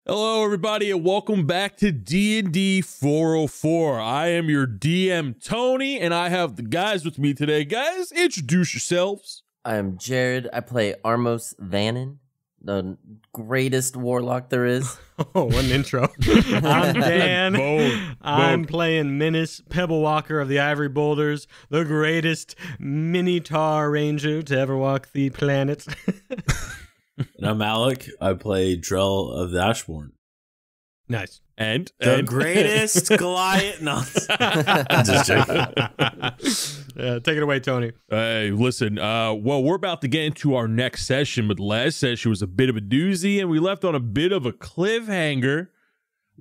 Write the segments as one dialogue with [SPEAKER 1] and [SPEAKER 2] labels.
[SPEAKER 1] Hello, everybody, and welcome back to DND404. I am your DM, Tony, and I have the guys with me today. Guys, introduce yourselves.
[SPEAKER 2] I am Jared. I play Armos Vannon, the greatest warlock there is.
[SPEAKER 3] Oh, what an intro. I'm Dan. I'm playing Menace, Pebble Walker of the Ivory Boulders, the greatest Minotaur Ranger to ever walk the planet.
[SPEAKER 4] And I'm Alec. I play Drell of the Ashbourne.
[SPEAKER 3] Nice.
[SPEAKER 1] And
[SPEAKER 4] The greatest Goliath. No, I'm just joking.
[SPEAKER 3] Take it away, Tony.
[SPEAKER 1] Hey, listen, well, we're about to get into our next session, but the last session was a bit of a doozy, and we left on a bit of a cliffhanger.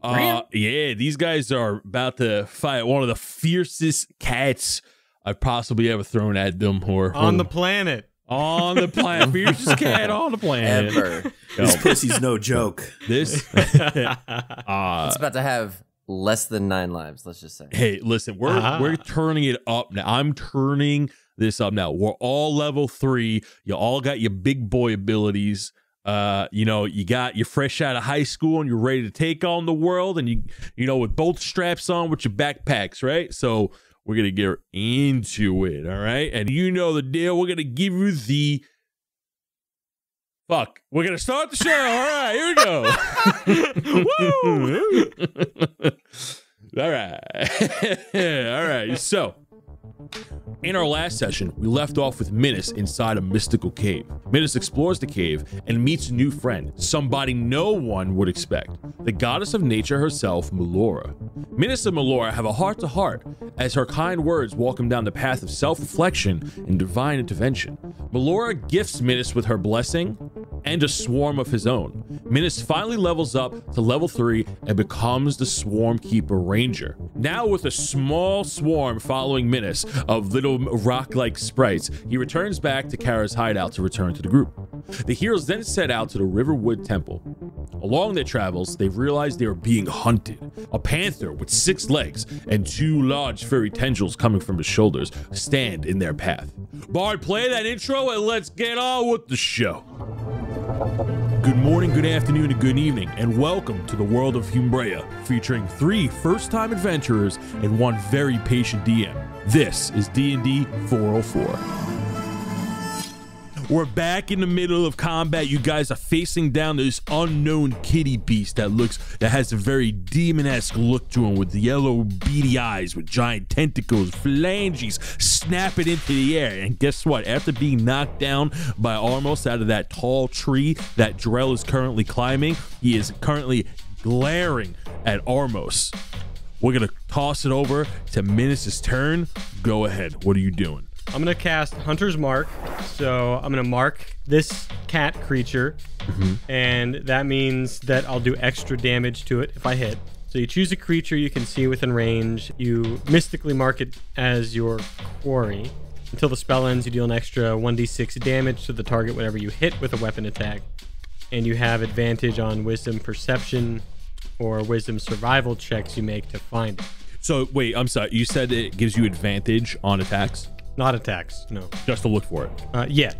[SPEAKER 1] Yeah, these guys are about to fight one of the fiercest cats I've possibly ever thrown at them.
[SPEAKER 3] On the planet.
[SPEAKER 1] On the planet. Fiercest cat on the planet.
[SPEAKER 2] Ever.
[SPEAKER 4] This pussy's no joke.
[SPEAKER 1] This.
[SPEAKER 2] It's about to have less than 9 lives, let's just say.
[SPEAKER 1] Hey, listen, we're turning it up now. I'm turning this up now. We're all level 3. You all got your big boy abilities. You're fresh out of high school and you're ready to take on the world, and you know, with both straps on with your backpacks, right? So we're going to get into it, all right? And you know the deal. We're going to give you the... Fuck. We're going to start the show. All right, here we go. Woo! All right. All right. So, in our last session, we left off with Menace inside a mystical cave. Menace explores the cave and meets a new friend, somebody no one would expect, the goddess of nature herself, Melora. Menace and Melora have a heart-to-heart as her kind words walk him down the path of self-reflection and divine intervention. Melora gifts Menace with her blessing and a swarm of his own. Menace finally levels up to level 3 and becomes the Swarm Keeper Ranger. Now with a small swarm following Menace of little rock-like sprites, he returns back to Kara's hideout to return to the group. The heroes then set out to the Riverwood Temple. Along their travels, they realize they are being hunted. A panther with 6 legs and 2 large furry tendrils coming from his shoulders stand in their path. Bard, play that intro and let's get on with the show. Good morning, good afternoon, and good evening, and welcome to the world of Humbrea, featuring 3 first-time adventurers and 1 very patient DM. This is D&D 404. We're back in the middle of combat. You guys are facing down this unknown kitty beast that has a very demon-esque look to him, with yellow beady eyes with giant tentacles, phalanges snapping into the air. And guess what? After being knocked down by Armos out of that tall tree that Drell is currently climbing, he is currently glaring at Armos. We're gonna toss it over to Menace's turn. Go ahead. What are you doing?
[SPEAKER 3] I'm going to cast Hunter's Mark. So I'm going to mark this cat creature. And that means that I'll do extra damage to it if I hit. So you choose a creature you can see within range. You mystically mark it as your quarry. Until the spell ends, you deal an extra 1d6 damage to the target whenever you hit with a weapon attack. And you have advantage on Wisdom Perception or Wisdom Survival checks you make to find it.
[SPEAKER 1] So wait, I'm sorry. You said it gives you advantage on attacks?
[SPEAKER 3] Not attacks, no.
[SPEAKER 1] Just to look for it.
[SPEAKER 3] Yeah.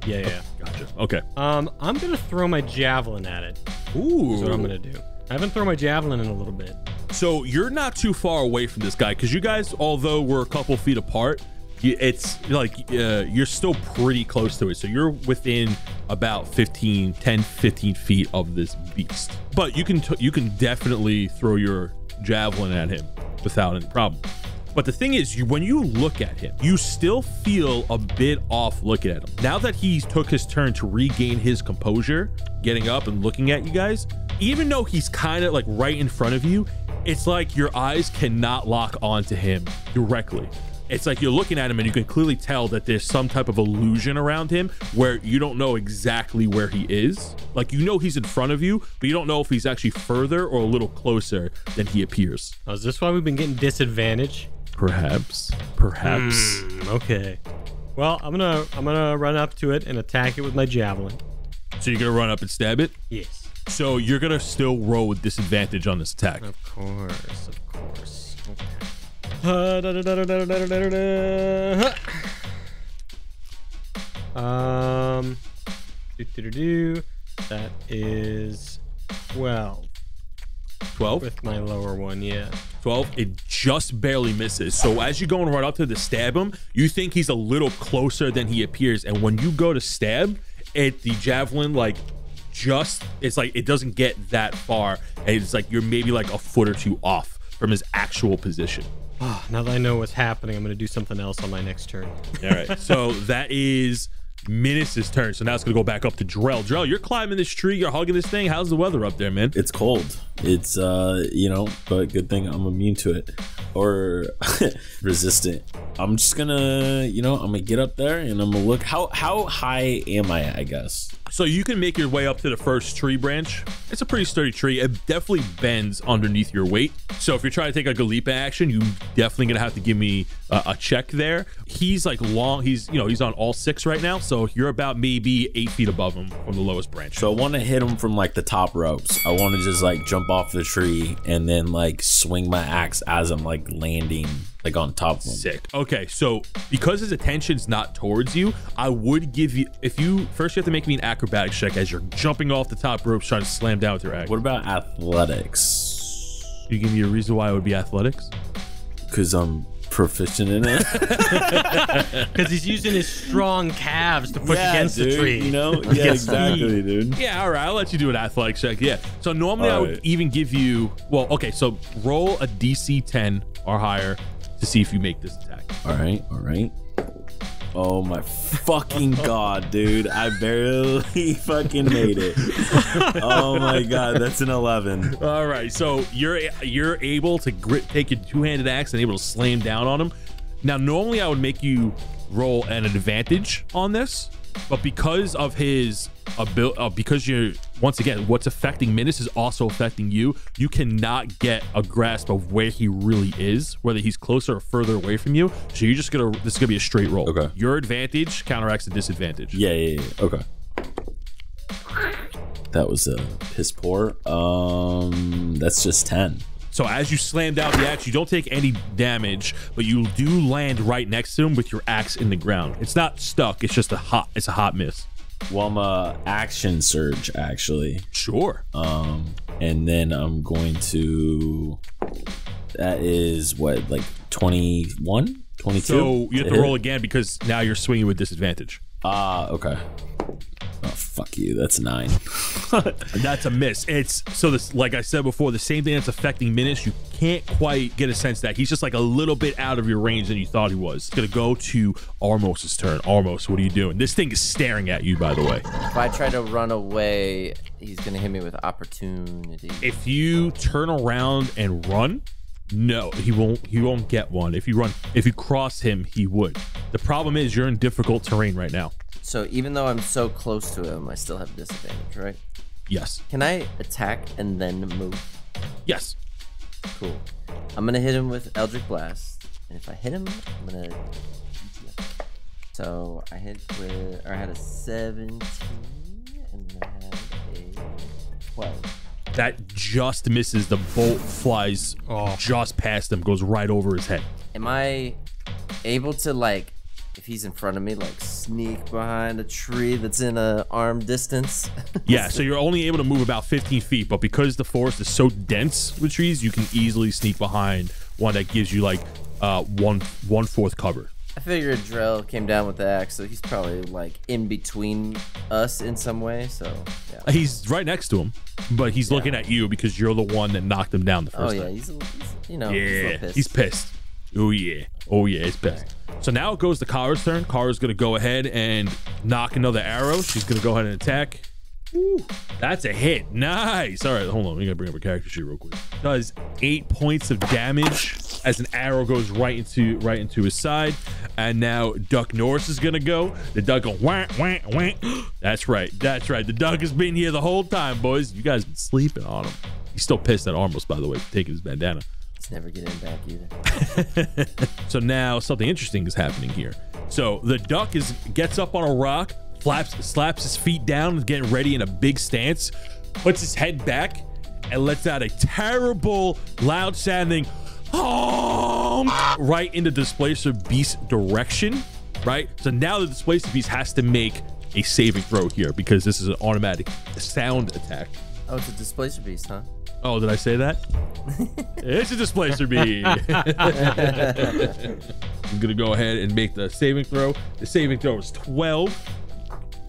[SPEAKER 1] Gotcha. Okay.
[SPEAKER 3] I'm gonna throw my javelin at it.
[SPEAKER 1] Ooh.
[SPEAKER 3] That's what I'm gonna do. I haven't thrown my javelin in a little bit.
[SPEAKER 1] So you're not too far away from this guy, because you guys, although we're a couple feet apart, it's like you're still pretty close to it. So you're within about 10, 15 feet of this beast. But you can definitely throw your javelin at him without any problem. But the thing is, when you look at him, you still feel a bit off looking at him. Now that he took his turn to regain his composure, getting up and looking at you guys, even though he's kind of like right in front of you, it's like your eyes cannot lock onto him directly. It's like you're looking at him and you can clearly tell that there's some type of illusion around him where you don't know exactly where he is. Like, you know he's in front of you, but you don't know if he's actually further or a little closer than he appears.
[SPEAKER 3] Oh, is this why we've been getting disadvantage?
[SPEAKER 1] Perhaps.
[SPEAKER 3] Okay. Well, I'm gonna run up to it and attack it with my javelin.
[SPEAKER 1] So you're gonna run up and stab it?
[SPEAKER 3] Yes.
[SPEAKER 1] So you're gonna still roll with disadvantage on this attack.
[SPEAKER 3] Of course. Okay. That is 12.
[SPEAKER 1] 12?
[SPEAKER 3] with my lower one, yeah.
[SPEAKER 1] 12, it just barely misses. So as you're going right up to stab him, you think he's a little closer than he appears. And when you go to stab, the javelin, like, it's like it doesn't get that far. And it's like you're maybe like a foot or two off from his actual position.
[SPEAKER 3] Oh, now that I know what's happening, I'm going to do something else on my next turn.
[SPEAKER 1] All right. So that is Minas' turn. So now it's going to go back up to Drell. Drell, you're climbing this tree. You're hugging this thing. How's the weather up there, man?
[SPEAKER 4] It's cold. It's, but good thing I'm immune to it or resistant. I'm just gonna, I'm gonna get up there and I'm gonna look. How high am I guess?
[SPEAKER 1] So you can make your way up to the first tree branch. It's a pretty sturdy tree. It definitely bends underneath your weight. So if you're trying to take like a leap action, you definitely gonna have to give me a check there. He's like long. He's on all 6 right now. So you're about maybe 8 feet above him from the lowest branch.
[SPEAKER 4] So I want to hit him from like the top ropes. I want to just like jump off the tree and then like swing my axe as I'm like landing like on top of him.
[SPEAKER 1] Sick. Okay, so because his attention's not towards you, I would give you, you have to make me an acrobatics check as you're jumping off the top ropes trying to slam down with your axe.
[SPEAKER 4] What about athletics?
[SPEAKER 1] You give me a reason why it would be athletics?
[SPEAKER 4] Because I'm proficient in it.
[SPEAKER 3] Because he's using his strong calves to push against the tree.
[SPEAKER 4] Yeah, exactly, dude.
[SPEAKER 1] Yeah, all right, I'll let you do an athletics check. Yeah. So normally I would even give you, so roll a DC 10 or higher to see if you make this attack.
[SPEAKER 4] All right. Oh my fucking god, dude. I barely fucking made it. Oh my god, that's an 11.
[SPEAKER 1] All right, so you're able to take your two-handed axe and able to slam down on him. Now, normally I would make you roll an advantage on this, but because of his ability, because you're, once again, what's affecting Minas is also affecting you. You cannot get a grasp of where he really is, whether he's closer or further away from you. So you're just this is gonna be a straight roll.
[SPEAKER 4] Okay.
[SPEAKER 1] Your advantage counteracts the disadvantage.
[SPEAKER 4] Yeah. Okay. That was a piss poor. That's just 10.
[SPEAKER 1] So as you slam down the axe, you don't take any damage, but you do land right next to him with your axe in the ground. It's not stuck. It's just a hot miss.
[SPEAKER 4] Well, I'm a action surge actually.
[SPEAKER 1] Sure.
[SPEAKER 4] And then I'm going to. That is what, like 21, 22.
[SPEAKER 1] So you have to roll again because now you're swinging with disadvantage.
[SPEAKER 4] Okay. Oh, fuck you. That's 9.
[SPEAKER 1] That's a miss. It's so this, like I said before, the same thing that's affecting Minas. You can't quite get a sense that he's just like a little bit out of your range than you thought he was. It's gonna go to Armos's turn. Armos, what are you doing? This thing is staring at you, by the way.
[SPEAKER 2] If I try to run away, he's gonna hit me with opportunity.
[SPEAKER 1] If you turn around and run, no, he won't get one. If you cross him, he would. The problem is you're in difficult terrain right now.
[SPEAKER 2] So even though I'm so close to him, I still have disadvantage, right?
[SPEAKER 1] Yes.
[SPEAKER 2] Can I attack and then move?
[SPEAKER 1] Yes.
[SPEAKER 2] Cool. I'm gonna hit him with Eldritch Blast, and if I hit him, I'm gonna. So I had a 17, and then I had a 12.
[SPEAKER 1] That just misses. The bolt flies just past him, goes right over his head.
[SPEAKER 2] Am I able to, like, if he's in front of me, like sneak behind a tree that's in a arm distance?
[SPEAKER 1] Yeah, so you're only able to move about 15 feet, but because the forest is so dense with trees, you can easily sneak behind one that gives you like 1/4 cover.
[SPEAKER 2] I figured Drell came down with the axe, so he's probably like in between us in some way. So yeah.
[SPEAKER 1] He's right next to him, but he's looking at you because you're the one that knocked him down the first time.
[SPEAKER 2] He's
[SPEAKER 1] yeah,
[SPEAKER 2] he's a little pissed.
[SPEAKER 1] He's pissed. Oh yeah, he's pissed. So now it goes to Kara's turn. Kara's gonna go ahead and knock another arrow. She's gonna go ahead and attack. Ooh, that's a hit. Nice. All right, hold on. We gotta bring up her character sheet real quick. Does 8 points of damage as an arrow goes right into his side. And now Duck Norris is gonna go. The duck go wah wah wah. That's right. The duck has been here the whole time, boys. You guys been sleeping on him. He's still pissed at Armos, by the way, for taking his bandana.
[SPEAKER 2] He's never getting back either.
[SPEAKER 1] So now something interesting is happening here. So the duck gets up on a rock, slaps his feet down, getting ready in a big stance, puts his head back, and lets out a terrible, loud-sounding honk right into the Displacer Beast's direction, right? So now the Displacer Beast has to make a saving throw here because this is an automatic sound attack.
[SPEAKER 2] Oh, it's a Displacer Beast, huh?
[SPEAKER 1] Oh, did I say that? It's a displacer bee. I'm gonna go ahead and make the saving throw. The saving throw is 12.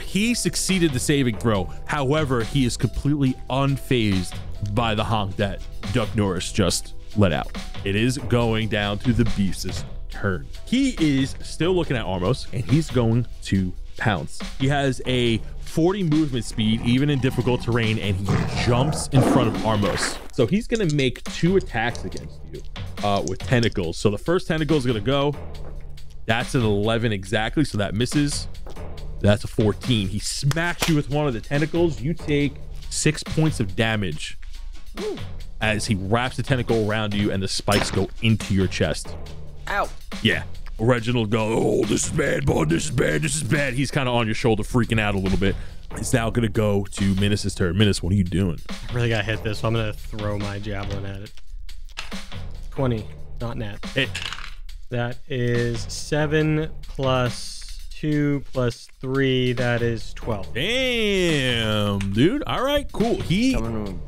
[SPEAKER 1] He succeeded the saving throw. However, he is completely unfazed by the honk that Duck Norris just let out. It is going down to the beast's turn. He is still looking at Armos, and he's going to pounce. He has a 40 movement speed, even in difficult terrain, and he jumps in front of Armos. So he's going to make 2 attacks against you with tentacles. So the first tentacle is going to go. That's an 11 exactly, so that misses. That's a 14. He smacks you with one of the tentacles. You take 6 points of damage as he wraps the tentacle around you and the spikes go into your chest.
[SPEAKER 2] Ow.
[SPEAKER 1] Yeah. Reginald go, oh, this is bad, boy. This is bad. This is bad. He's kind of on your shoulder, freaking out a little bit. It's now going to go to Minus's turn. Minus, what are you doing?
[SPEAKER 3] I really got to hit this, so I'm going to throw my javelin at it. 20, not nat.
[SPEAKER 1] Hit.
[SPEAKER 3] That is 7 plus 2 plus 3. That is 12.
[SPEAKER 1] Damn, dude. All right, cool.
[SPEAKER 2] Coming with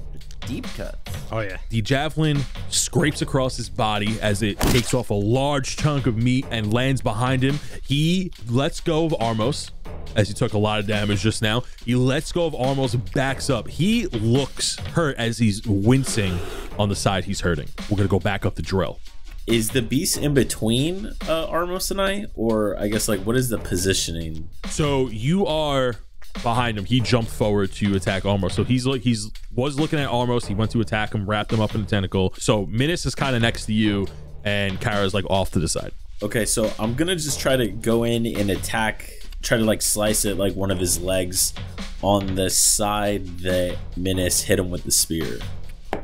[SPEAKER 2] deep cuts.
[SPEAKER 3] Oh, yeah.
[SPEAKER 1] The javelin scrapes across his body as it takes off a large chunk of meat and lands behind him. He lets go of Armos as he took a lot of damage just now. He lets go of Armos, backs up. He looks hurt as he's wincing on the side he's hurting. We're going to go back up the drill.
[SPEAKER 4] Is the beast in between Armos and I? Or I guess, like, what is the positioning?
[SPEAKER 1] So you are behind him. He jumped forward to attack Armos. So he's was looking at Armos. He went to attack him, wrapped him up in a tentacle. So Minus is kind of next to you, and Kara's like off to the side.
[SPEAKER 4] Okay, so I'm gonna just try to go in and attack, try to like slice it like one of his legs on the side that Minus hit him with the spear. Oh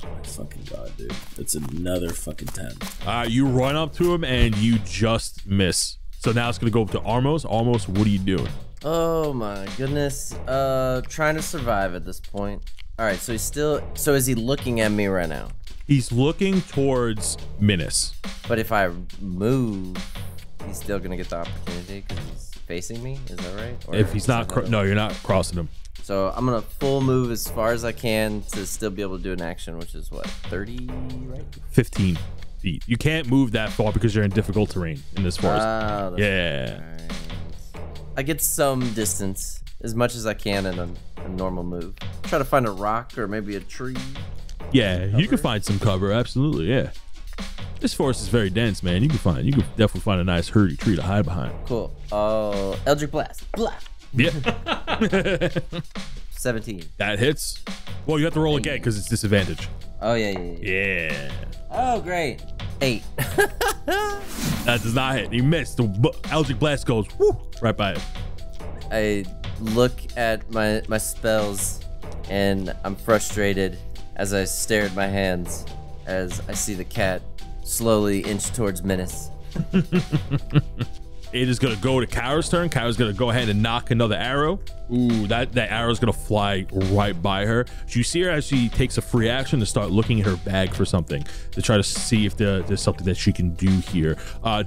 [SPEAKER 4] my fucking god, dude. That's another fucking 10.
[SPEAKER 1] You run up to him and you just miss. So now it's gonna go up to Armos. Armos, what are you doing?
[SPEAKER 2] Oh my goodness. Trying to survive at this point. All right, so is he looking at me right now?
[SPEAKER 1] He's looking towards Minus.
[SPEAKER 2] But if I move, he's still gonna get the opportunity because he's facing me. Is that right? Or
[SPEAKER 1] If he's not, no, you're not crossing him.
[SPEAKER 2] So I'm gonna full move as far as I can to still be able to do an action, which is what, 30, right?
[SPEAKER 1] 15 feet. You can't move that far because you're in difficult terrain in this forest. Yeah.
[SPEAKER 2] Right. I get some distance, as much as I can in a normal move. Try to find a rock or maybe a tree.
[SPEAKER 1] Yeah, you can find some cover. Absolutely, yeah. This forest is very dense, man. You can definitely find a nice herdy tree to hide behind.
[SPEAKER 2] Cool. Oh, Eldritch Blast. Blah.
[SPEAKER 1] Yeah.
[SPEAKER 2] 17.
[SPEAKER 1] That hits. Well, you have to roll again because it's disadvantage.
[SPEAKER 2] Oh, yeah.
[SPEAKER 1] Yeah.
[SPEAKER 2] Oh, great. 8.
[SPEAKER 1] That does not hit. He missed. The Eldritch Blast goes whoo, right by it.
[SPEAKER 2] I look at my spells and I'm frustrated as I stare at my hands as I see the cat slowly inch towards Menace.
[SPEAKER 1] It is going to go to Kara's turn. Kara's going to go ahead and knock another arrow. Ooh, that arrow's going to fly right by her. You see her as she takes a free action to start looking at her bag for something to try to see if there's something that she can do here.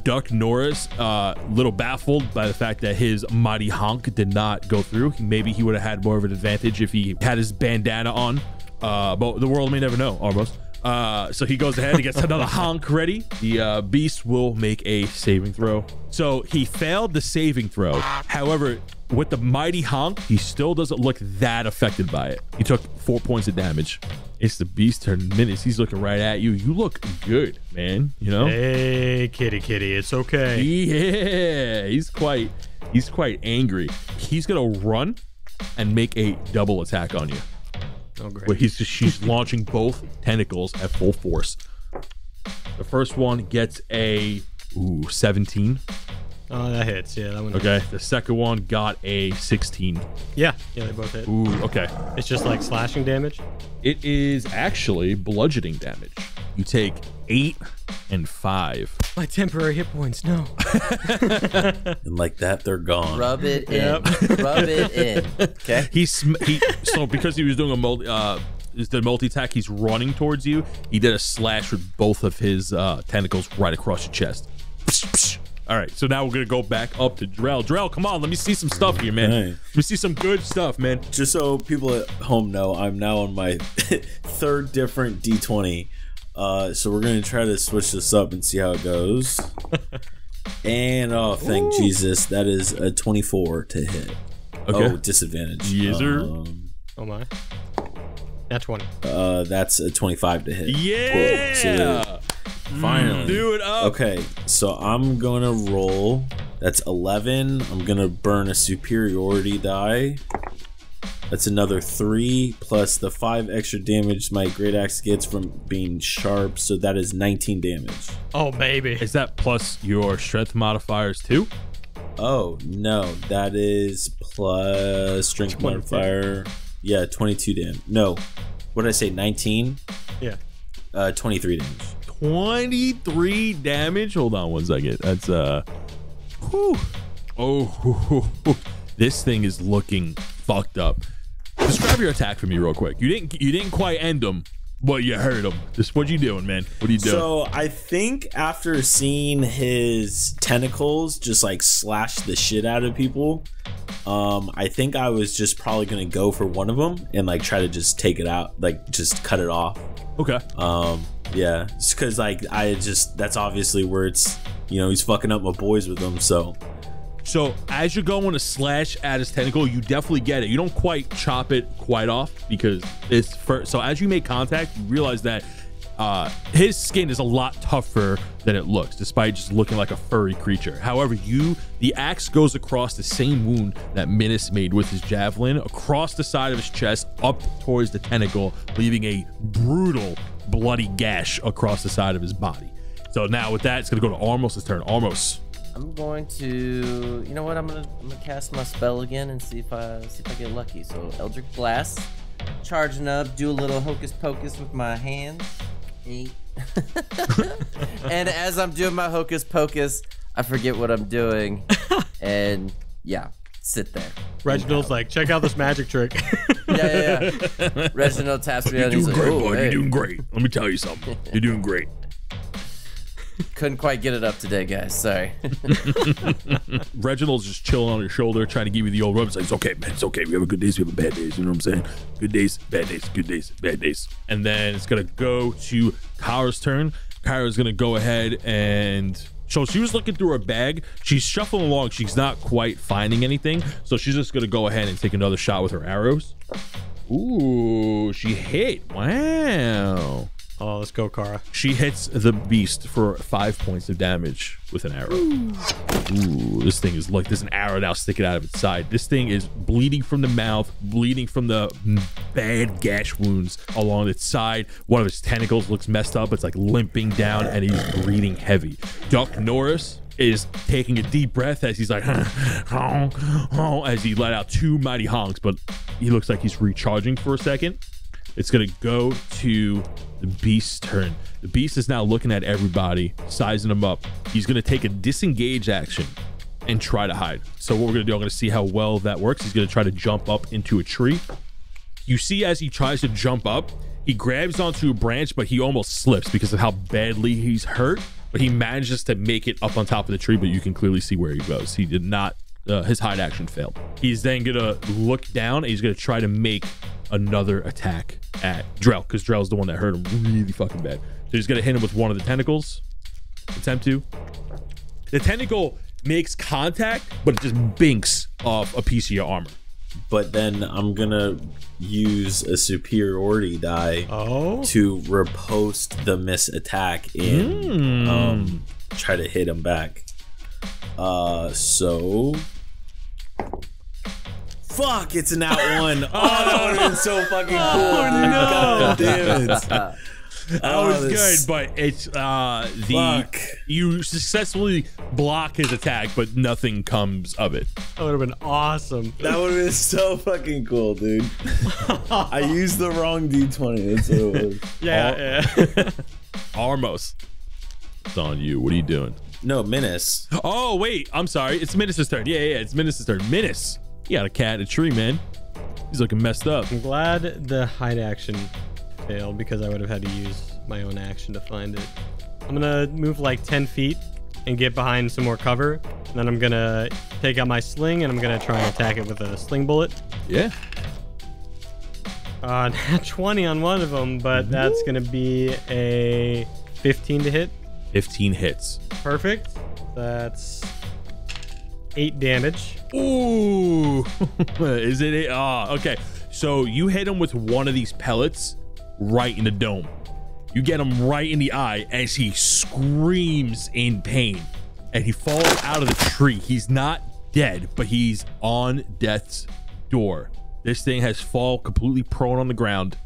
[SPEAKER 1] Duck Norris, little baffled by the fact that his mighty honk did not go through. Maybe he would have had more of an advantage if he had his bandana on. But the world may never know, almost. So he goes ahead and gets another honk ready. The beast will make a saving throw. So he failed the saving throw. However, with the mighty honk, he still doesn't look that affected by it. He took 4 points of damage. It's the beast turn. Minutes. He's looking right at you. You look good, man. You know?
[SPEAKER 3] Hey, kitty, it's okay.
[SPEAKER 1] Yeah, he's quite angry. He's gonna run and make a double attack on you.
[SPEAKER 3] Oh, great.
[SPEAKER 1] Where she's launching both tentacles at full force. The first one gets a 17.
[SPEAKER 3] Oh, that hits. Yeah, that one.
[SPEAKER 1] Okay. The second one got a 16.
[SPEAKER 3] Yeah, they both hit.
[SPEAKER 1] Ooh, okay.
[SPEAKER 3] It's just like slashing damage.
[SPEAKER 1] It is actually bludgeoning damage. You take 8 and 5.
[SPEAKER 3] My temporary hit points. No.
[SPEAKER 4] And like that, they're gone.
[SPEAKER 2] Rub it in. Rub it in. Okay.
[SPEAKER 1] So because he was doing the multi attack, he's running towards you. He did a slash with both of his tentacles right across your chest. All right, so now we're gonna go back up to Drell. Drell, come on, let me see some stuff here, man.
[SPEAKER 4] Okay.
[SPEAKER 1] Let me see some good stuff, man.
[SPEAKER 4] Just so people at home know, I'm now on my third different D20. So we're gonna try to switch this up and see how it goes. And oh, thank Jesus, that is a 24 to hit.
[SPEAKER 1] Okay.
[SPEAKER 4] Oh, disadvantage.
[SPEAKER 1] Yes, sir.
[SPEAKER 3] Oh my. That's 20.
[SPEAKER 4] That's a 25 to hit.
[SPEAKER 1] Yeah.
[SPEAKER 4] Cool. So finally.
[SPEAKER 1] Do it up.
[SPEAKER 4] Okay, so I'm gonna roll. That's 11. I'm gonna burn a superiority die. That's another 3 plus the 5 extra damage my great axe gets from being sharp. So that is 19 damage.
[SPEAKER 3] Oh, baby.
[SPEAKER 1] Is that plus your strength modifiers too?
[SPEAKER 4] Oh no, that is plus strength
[SPEAKER 3] 20.
[SPEAKER 4] modifier. Yeah, 22 damage. No, what did I say? 19.
[SPEAKER 3] Yeah.
[SPEAKER 4] 23 damage.
[SPEAKER 1] 23 damage. Hold on one second. That's whew. Oh, this thing is looking fucked up. Describe your attack for me real quick. You didn't quite end him, but you hurt him. Just what you doing, man? What are you doing?
[SPEAKER 4] So I think after seeing his tentacles just like slash the shit out of people, I think I was just probably gonna go for one of them and like try to just take it out, like just cut it off.
[SPEAKER 1] Okay.
[SPEAKER 4] Yeah, it's because like that's obviously where it's, you know, he's fucking up my boys with them.
[SPEAKER 1] So as you're going to slash at his tentacle, you definitely get it. You don't quite chop it quite off because it's so as you make contact, you realize that his skin is a lot tougher than it looks, despite just looking like a furry creature. However, the axe goes across the same wound that Minas made with his javelin, across the side of his chest, up towards the tentacle, leaving a brutal, bloody gash across the side of his body. So now with that, it's gonna go to Armos' turn. Armos.
[SPEAKER 2] I'm going to, you know what? I'm gonna cast my spell again and see if I get lucky. So Eldritch Blast, charging up, do a little hocus pocus with my hands. 8. And as I'm doing my hocus pocus, I forget what I'm doing, and yeah, sit there.
[SPEAKER 3] Reginald's like, check out this magic trick.
[SPEAKER 2] Yeah. Reginald taps me
[SPEAKER 1] You're
[SPEAKER 2] on. He's
[SPEAKER 1] doing
[SPEAKER 2] like,
[SPEAKER 1] great,
[SPEAKER 2] oh,
[SPEAKER 1] bud.
[SPEAKER 2] hey.
[SPEAKER 1] You're doing great. Let me tell you something. You're doing great.
[SPEAKER 2] Couldn't quite get it up today, guys. Sorry.
[SPEAKER 1] Reginald's just chilling on your shoulder, trying to give you the old rub. It's like, it's okay, man. It's okay. We have good days. We have bad days. You know what I'm saying? Good days, bad days, good days, bad days. And then it's going to go to Kyra's turn. Kyra's going to go ahead and... So she was looking through her bag. She's shuffling along. She's not quite finding anything. So she's just going to go ahead and take another shot with her arrows. Ooh, she hit. Wow.
[SPEAKER 3] Oh, let's go, Kara.
[SPEAKER 1] She hits the beast for 5 points of damage with an arrow. Ooh, this thing is like, there's an arrow now sticking out of its side. This thing is bleeding from the mouth, bleeding from the bad gash wounds along its side. One of its tentacles looks messed up. It's like limping down and he's breathing heavy. Duck Norris is taking a deep breath as he's like, as he let out 2 mighty honks, but he looks like he's recharging for a second. It's going to go to the beast's turn. The beast is now looking at everybody, sizing them up. He's going to take a disengage action and try to hide. So what we're going to do, I'm going to see how well that works. He's going to try to jump up into a tree. You see as he tries to jump up, he grabs onto a branch, but he almost slips because of how badly he's hurt. But he manages to make it up on top of the tree, but you can clearly see where he goes. He did not, his hide action failed. He's then going to look down and he's going to try to make another attack at Drell, because Drell's the one that hurt him really fucking bad. So he's gonna hit him with one of the tentacles. Attempt to. The tentacle makes contact, but it just binks off a piece of your armor.
[SPEAKER 4] But then I'm gonna use a superiority die to riposte the miss attack and try to hit him back. So fuck, it's an out one. Oh, that would have been so fucking cool.
[SPEAKER 1] Oh, no.
[SPEAKER 4] God damn it.
[SPEAKER 1] That was good, but it's you successfully block his attack, but nothing comes of it.
[SPEAKER 3] That would have been awesome.
[SPEAKER 4] That would have been so fucking cool, dude. I used the wrong D20. That's what it was.
[SPEAKER 3] Yeah.
[SPEAKER 1] Armos, it's on you. What are you doing?
[SPEAKER 4] No, Minas.
[SPEAKER 1] Oh wait, I'm sorry. It's Minas' turn. Yeah, it's Minas' turn. Minas, you got a cat in a tree, man. He's looking messed up.
[SPEAKER 3] I'm glad the hide action failed because I would have had to use my own action to find it. I'm gonna move like 10 feet and get behind some more cover. And then I'm gonna take out my sling and I'm gonna try and attack it with a sling bullet.
[SPEAKER 1] Yeah.
[SPEAKER 3] 20 on one of them, but that's gonna be a 15 to hit.
[SPEAKER 1] 15 hits.
[SPEAKER 3] Perfect. That's 8 damage.
[SPEAKER 1] Ooh. Is it? Okay. So you hit him with one of these pellets right in the dome. You get him right in the eye as he screams in pain. And he falls out of the tree. He's not dead, but he's on death's door. This thing has fallen completely prone on the ground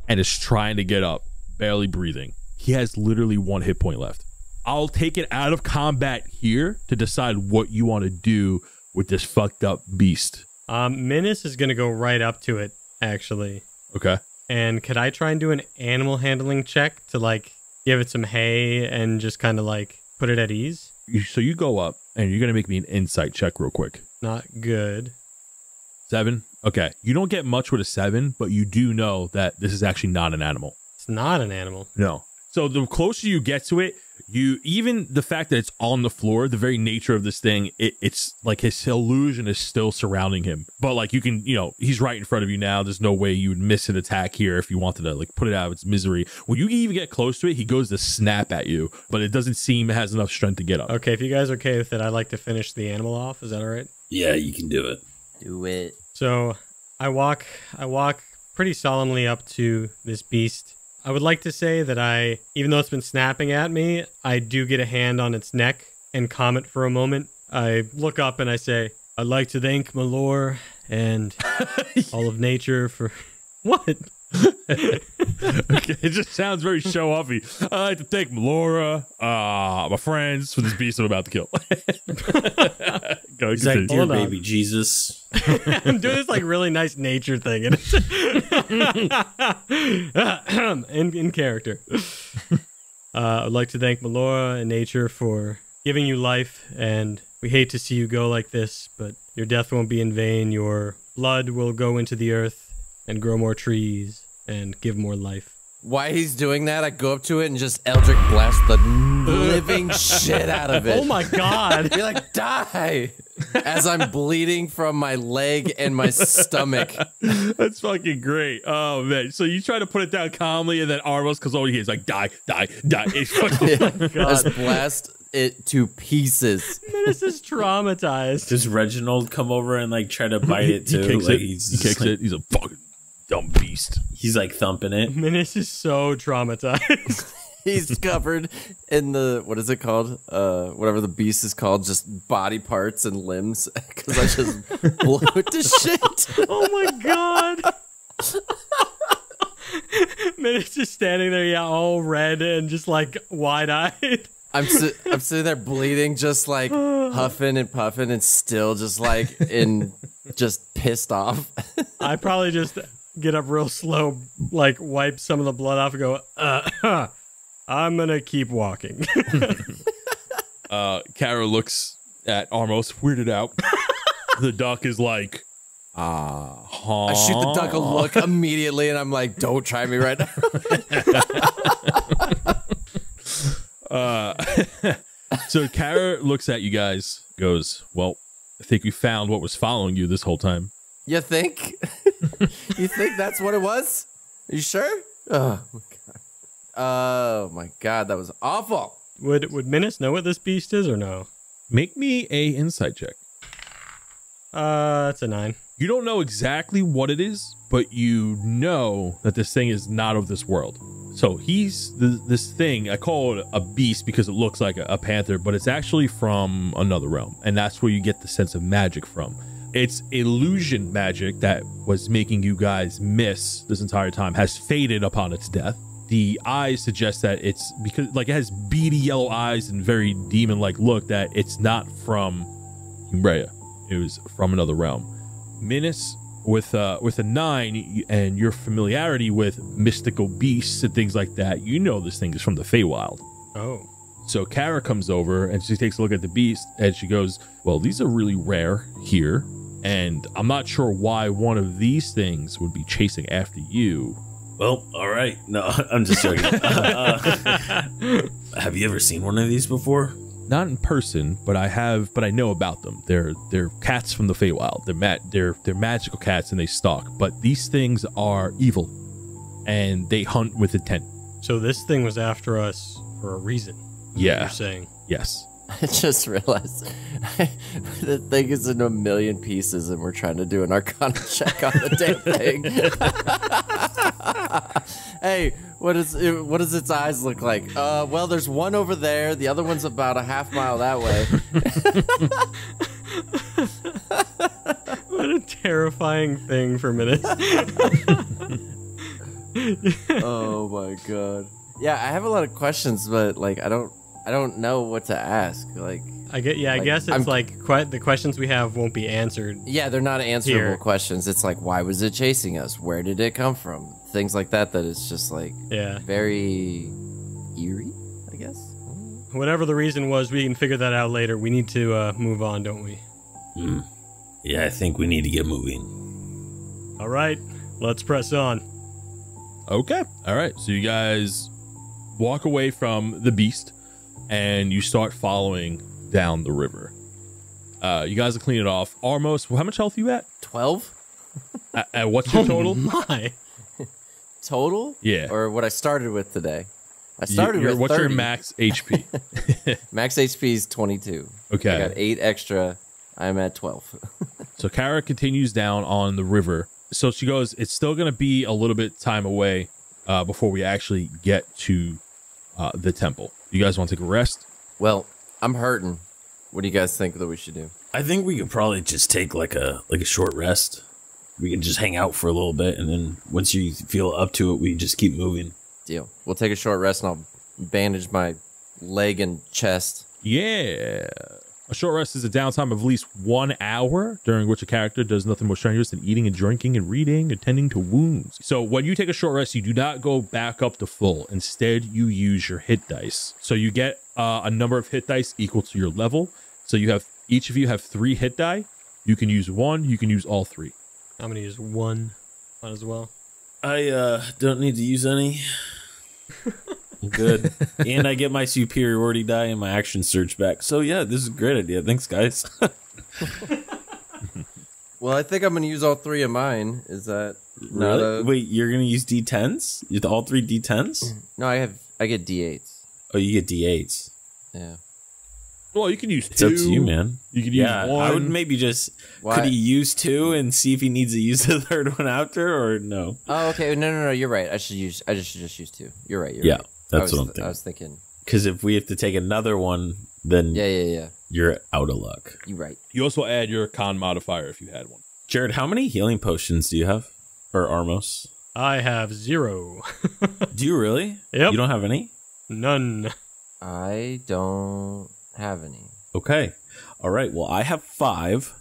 [SPEAKER 1] and is trying to get up, barely breathing. He has literally 1 hit point left. I'll take it out of combat here to decide what you want to do with this fucked up beast.
[SPEAKER 3] Menace is going to go right up to it, actually.
[SPEAKER 1] Okay.
[SPEAKER 3] And could I try and do an animal handling check to, like, give it some hay and just kind of, like, put it at ease?
[SPEAKER 1] So you go up and you're going to make me an insight check real quick.
[SPEAKER 3] Not good.
[SPEAKER 1] 7? Okay. You don't get much with a 7, but you do know that this is actually not an animal.
[SPEAKER 3] It's not an animal.
[SPEAKER 1] No. So the closer you get to it, even the fact that it's on the floor, the very nature of this thing, it's like his illusion is still surrounding him. But like you can, he's right in front of you now. There's no way you would miss an attack here if you wanted to like put it out of its misery. When you even get close to it, he goes to snap at you, but it doesn't seem it has enough strength to get up.
[SPEAKER 3] Okay, if you guys are okay with it, I'd like to finish the animal off. Is that all right?
[SPEAKER 4] Yeah, you can do it.
[SPEAKER 2] Do it.
[SPEAKER 3] So I walk pretty solemnly up to this beast. I would like to say that even though it's been snapping at me, I do get a hand on its neck and calm it for a moment. I look up and I say, I'd like to thank Malor and all of nature for... What?
[SPEAKER 1] Okay, it just sounds very show-offy. I'd like to thank Melora, my friends, for this beast I'm about to kill. Go,
[SPEAKER 4] He's like, dear
[SPEAKER 3] Hold on.
[SPEAKER 4] baby Jesus.
[SPEAKER 3] I'm doing this like really nice nature thing. And in character. I'd like to thank Melora and nature for giving you life, and we hate to see you go like this, but your death won't be in vain. Your blood will go into the earth and grow more trees and give more life.
[SPEAKER 2] While he's doing that, I go up to it and just Eldritch blast the living shit out of it.
[SPEAKER 3] Oh my god.
[SPEAKER 2] Be like, die! As I'm bleeding from my leg and my stomach.
[SPEAKER 1] That's fucking great. Oh, man. So you try to put it down calmly, and then Armos, because all he hears is like, die, die, die. It's fucking...
[SPEAKER 2] Just blast it to pieces.
[SPEAKER 3] This is traumatized.
[SPEAKER 4] Does Reginald come over and like try to bite it too?
[SPEAKER 1] He kicks
[SPEAKER 4] like,
[SPEAKER 1] it. He kicks it. He's a fucking dumb beast.
[SPEAKER 4] He's like thumping it.
[SPEAKER 3] Menace is so traumatized.
[SPEAKER 2] He's covered in the, what is it called? Whatever the beast is called, just body parts and limbs. Because I just blew it to shit.
[SPEAKER 3] Oh my god. Menace is standing there, yeah, all red and just like wide-eyed.
[SPEAKER 2] I'm sitting there bleeding, just like huffing and puffing and still just like just pissed off.
[SPEAKER 3] I probably just get up real slow, like wipe some of the blood off and go, I'm gonna keep walking.
[SPEAKER 1] Kara looks at Armos, weirded out. The duck is like,
[SPEAKER 2] I shoot the duck a look immediately and I'm like, don't try me right now.
[SPEAKER 1] So Kara looks at you guys, goes, well, I think we found what was following you this whole time.
[SPEAKER 2] You think? You think that's what it was? Are you sure? Oh my god. Oh my god, that was awful.
[SPEAKER 3] Would Menace know what this beast is or no?
[SPEAKER 1] Make me a insight check.
[SPEAKER 3] That's a 9.
[SPEAKER 1] You don't know exactly what it is, but you know that this thing is not of this world. So this thing, I call it a beast because it looks like a panther, but it's actually from another realm. And that's where you get the sense of magic from. It's illusion magic that was making you guys miss this entire time has faded upon its death. The eyes suggest that it's because like it has beady yellow eyes and very demon-like look, that it's not from Umbrea. It was from another realm. Menace with a 9 and your familiarity with mystical beasts and things like that, you know this thing is from the Feywild.
[SPEAKER 3] Oh.
[SPEAKER 1] So Kara comes over and she takes a look at the beast and she goes, well, these are really rare here, and I'm not sure why one of these things would be chasing after you.
[SPEAKER 4] Well, all right. No, I'm just joking. Have you ever seen one of these before?
[SPEAKER 1] not in person, but I know about them. They're cats from the Feywild. They're magical cats and they stalk. But these things are evil, and they hunt with intent.
[SPEAKER 3] So this thing was after us for a reason.
[SPEAKER 1] Yeah.
[SPEAKER 3] You're saying.
[SPEAKER 1] Yes.
[SPEAKER 2] I just realized the thing is in a million pieces, and we're trying to do an Arcana check on the damn thing. Hey, what does its eyes look like? Well, there's one over there. The other one's about a half mile that way.
[SPEAKER 3] What a terrifying thing for minutes.
[SPEAKER 2] Oh my god. Yeah, I have a lot of questions, but like I don't know what to ask. Like
[SPEAKER 3] I guess it's the questions we have won't be answered.
[SPEAKER 2] yeah, they're not answerable
[SPEAKER 3] Here.
[SPEAKER 2] questions. It's like, why was it chasing us? Where did it come from? Things like that. That is just like
[SPEAKER 3] Yeah.
[SPEAKER 2] very eerie, I guess.
[SPEAKER 3] Whatever the reason was, we can figure that out later. We need to move on, don't we?
[SPEAKER 4] Yeah, I think we need to get moving.
[SPEAKER 3] All right, let's press on.
[SPEAKER 1] Okay. All right. So you guys walk away from the beast, and you start following down the river. You guys will clean it off. Armos, how much health are you at?
[SPEAKER 2] 12
[SPEAKER 1] What's your total?
[SPEAKER 3] My.
[SPEAKER 2] total?
[SPEAKER 1] Yeah.
[SPEAKER 2] Or what I started with today. I started with
[SPEAKER 1] What's
[SPEAKER 2] 30.
[SPEAKER 1] your max HP?
[SPEAKER 2] Max HP is 22.
[SPEAKER 1] Okay.
[SPEAKER 2] I got 8 extra. I'm at 12.
[SPEAKER 1] So Kara continues down on the river. So she goes, it's still going to be a little bit time away before we actually get to the temple. You guys want to take a rest?
[SPEAKER 2] Well, I'm hurting. What do you guys think that we should do?
[SPEAKER 4] I think we could probably just take like a short rest. We can just hang out for a little bit, and then once you feel up to it, we just keep moving.
[SPEAKER 2] Deal. We'll take a short rest and I'll bandage my leg and chest.
[SPEAKER 1] Yeah. A short rest is a downtime of at least 1 hour during which a character does nothing more strenuous than eating and drinking and reading and tending to wounds. So when you take a short rest, you do not go back up to full. Instead, you use your hit dice. So you get a number of hit dice equal to your level. So you have each of you have 3 hit die. You can use 1. You can use all 3.
[SPEAKER 3] I'm gonna use 1 as well.
[SPEAKER 4] I don't need to use any. I'm good. And I get my superiority die and my action surge back. So yeah, this is a great idea. Thanks, guys.
[SPEAKER 2] Well, I think I'm going to use all 3 of mine. Is that not
[SPEAKER 4] Really?
[SPEAKER 2] a...
[SPEAKER 4] Wait, you're gonna use D10s? You all 3 D10s?
[SPEAKER 2] No, I get D8s.
[SPEAKER 4] Oh, you get D8s.
[SPEAKER 2] Yeah.
[SPEAKER 1] Well, you can use 2.
[SPEAKER 4] It's up to you, man.
[SPEAKER 1] You could
[SPEAKER 4] Yeah,
[SPEAKER 1] use 1.
[SPEAKER 4] I would maybe just...
[SPEAKER 2] Why?
[SPEAKER 4] Could he use 2 and see if he needs to use the third one after, or no?
[SPEAKER 2] Oh, okay. No. You're right. I should just use 2. You're right.
[SPEAKER 4] Yeah,
[SPEAKER 2] right.
[SPEAKER 4] that's what I'm thinking.
[SPEAKER 2] I was thinking.
[SPEAKER 4] Because if we have to take another one, then
[SPEAKER 2] Yeah.
[SPEAKER 4] you're out of luck.
[SPEAKER 2] You're right.
[SPEAKER 1] You also add your con modifier if you had one.
[SPEAKER 4] Jared, how many healing potions do you have? Or Armos?
[SPEAKER 3] I have 0.
[SPEAKER 4] Do you really?
[SPEAKER 3] Yep.
[SPEAKER 4] You don't have any?
[SPEAKER 3] None.
[SPEAKER 2] I don't have any.
[SPEAKER 4] Okay. All right. Well, I have 5.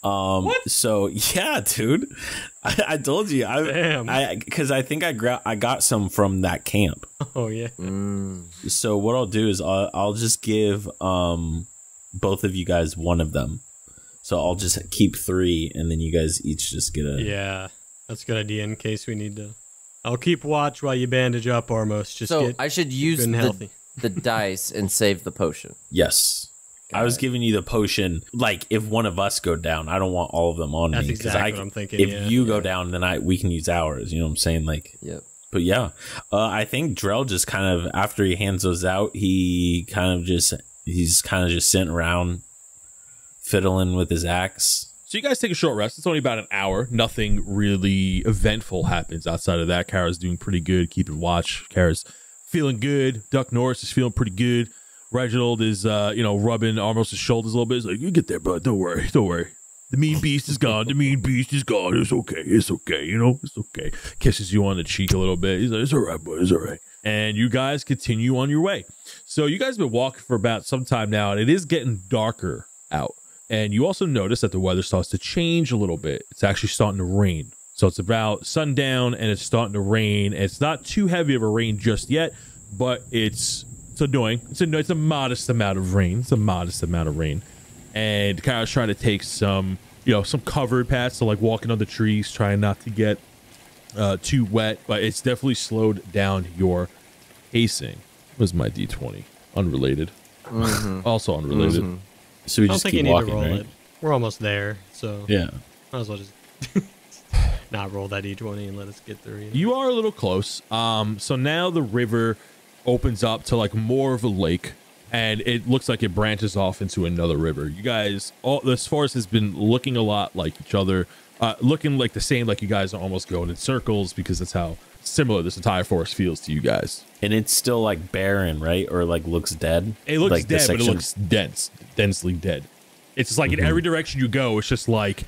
[SPEAKER 4] What? So yeah, dude, I told you.
[SPEAKER 3] Damn.
[SPEAKER 4] Because I think I got some from that camp.
[SPEAKER 3] Oh yeah.
[SPEAKER 4] So what I'll do is I'll just give both of you guys 1 of them. So I'll just keep 3, and then you guys each just get a.
[SPEAKER 3] Yeah, that's a good idea in case we need to. I'll keep watch while you bandage up, Armos. Just
[SPEAKER 2] So
[SPEAKER 3] get
[SPEAKER 2] I should use
[SPEAKER 3] good and healthy.
[SPEAKER 2] the dice and save the potion.
[SPEAKER 4] Yes. I was giving you the potion, like, if one of us go down, I don't want all of them on
[SPEAKER 3] That's
[SPEAKER 4] me.
[SPEAKER 3] exactly what I'm thinking,
[SPEAKER 4] If
[SPEAKER 3] yeah.
[SPEAKER 4] you go down, then we can use ours. You know what I'm saying? Like,
[SPEAKER 2] Yep.
[SPEAKER 4] but yeah, I think Drell just kind of, after he hands those out, he's kind of just sitting around fiddling with his axe.
[SPEAKER 1] So you guys take a short rest. It's only about an hour. Nothing really eventful happens outside of that. Kara's doing pretty good, keeping watch. Kara's feeling good. Duck Norris is feeling pretty good. Reginald is, rubbing Armos' shoulders a little bit. He's like, you get there, bud. Don't worry. The mean beast is gone. It's okay. It's okay. It's okay. Kisses you on the cheek a little bit. He's like, it's all right, bud. It's all right. And you guys continue on your way. So you guys have been walking for about some time now, and it is getting darker out. And you also notice that the weather starts to change a little bit. It's actually starting to rain. So it's about sundown, and it's starting to rain. And it's not too heavy of a rain just yet, but it's annoying. It's a modest amount of rain. And Kyle's trying to take some covered paths, so like walking on the trees, trying not to get too wet. But it's definitely slowed down your pacing. Was my D20 unrelated? Also unrelated.
[SPEAKER 4] So we
[SPEAKER 3] I don't
[SPEAKER 4] just
[SPEAKER 3] think you
[SPEAKER 4] keep
[SPEAKER 3] need
[SPEAKER 4] walking,
[SPEAKER 3] to roll
[SPEAKER 4] right?
[SPEAKER 3] it. We're almost there, so
[SPEAKER 4] Yeah.
[SPEAKER 3] might as well just not roll that d20 and let us get through.
[SPEAKER 1] You are a little close. So now the river opens up to like more of a lake, and it looks like it branches off into another river. You guys, all this forest has been looking a lot like each other, looking like the same, like you guys are almost going in circles because that's how similar this entire forest feels to you guys.
[SPEAKER 4] And it's still like barren, right? Or like looks dead.
[SPEAKER 1] It looks
[SPEAKER 4] like
[SPEAKER 1] dead, but it looks densely dead. It's just like in every direction you go, it's just like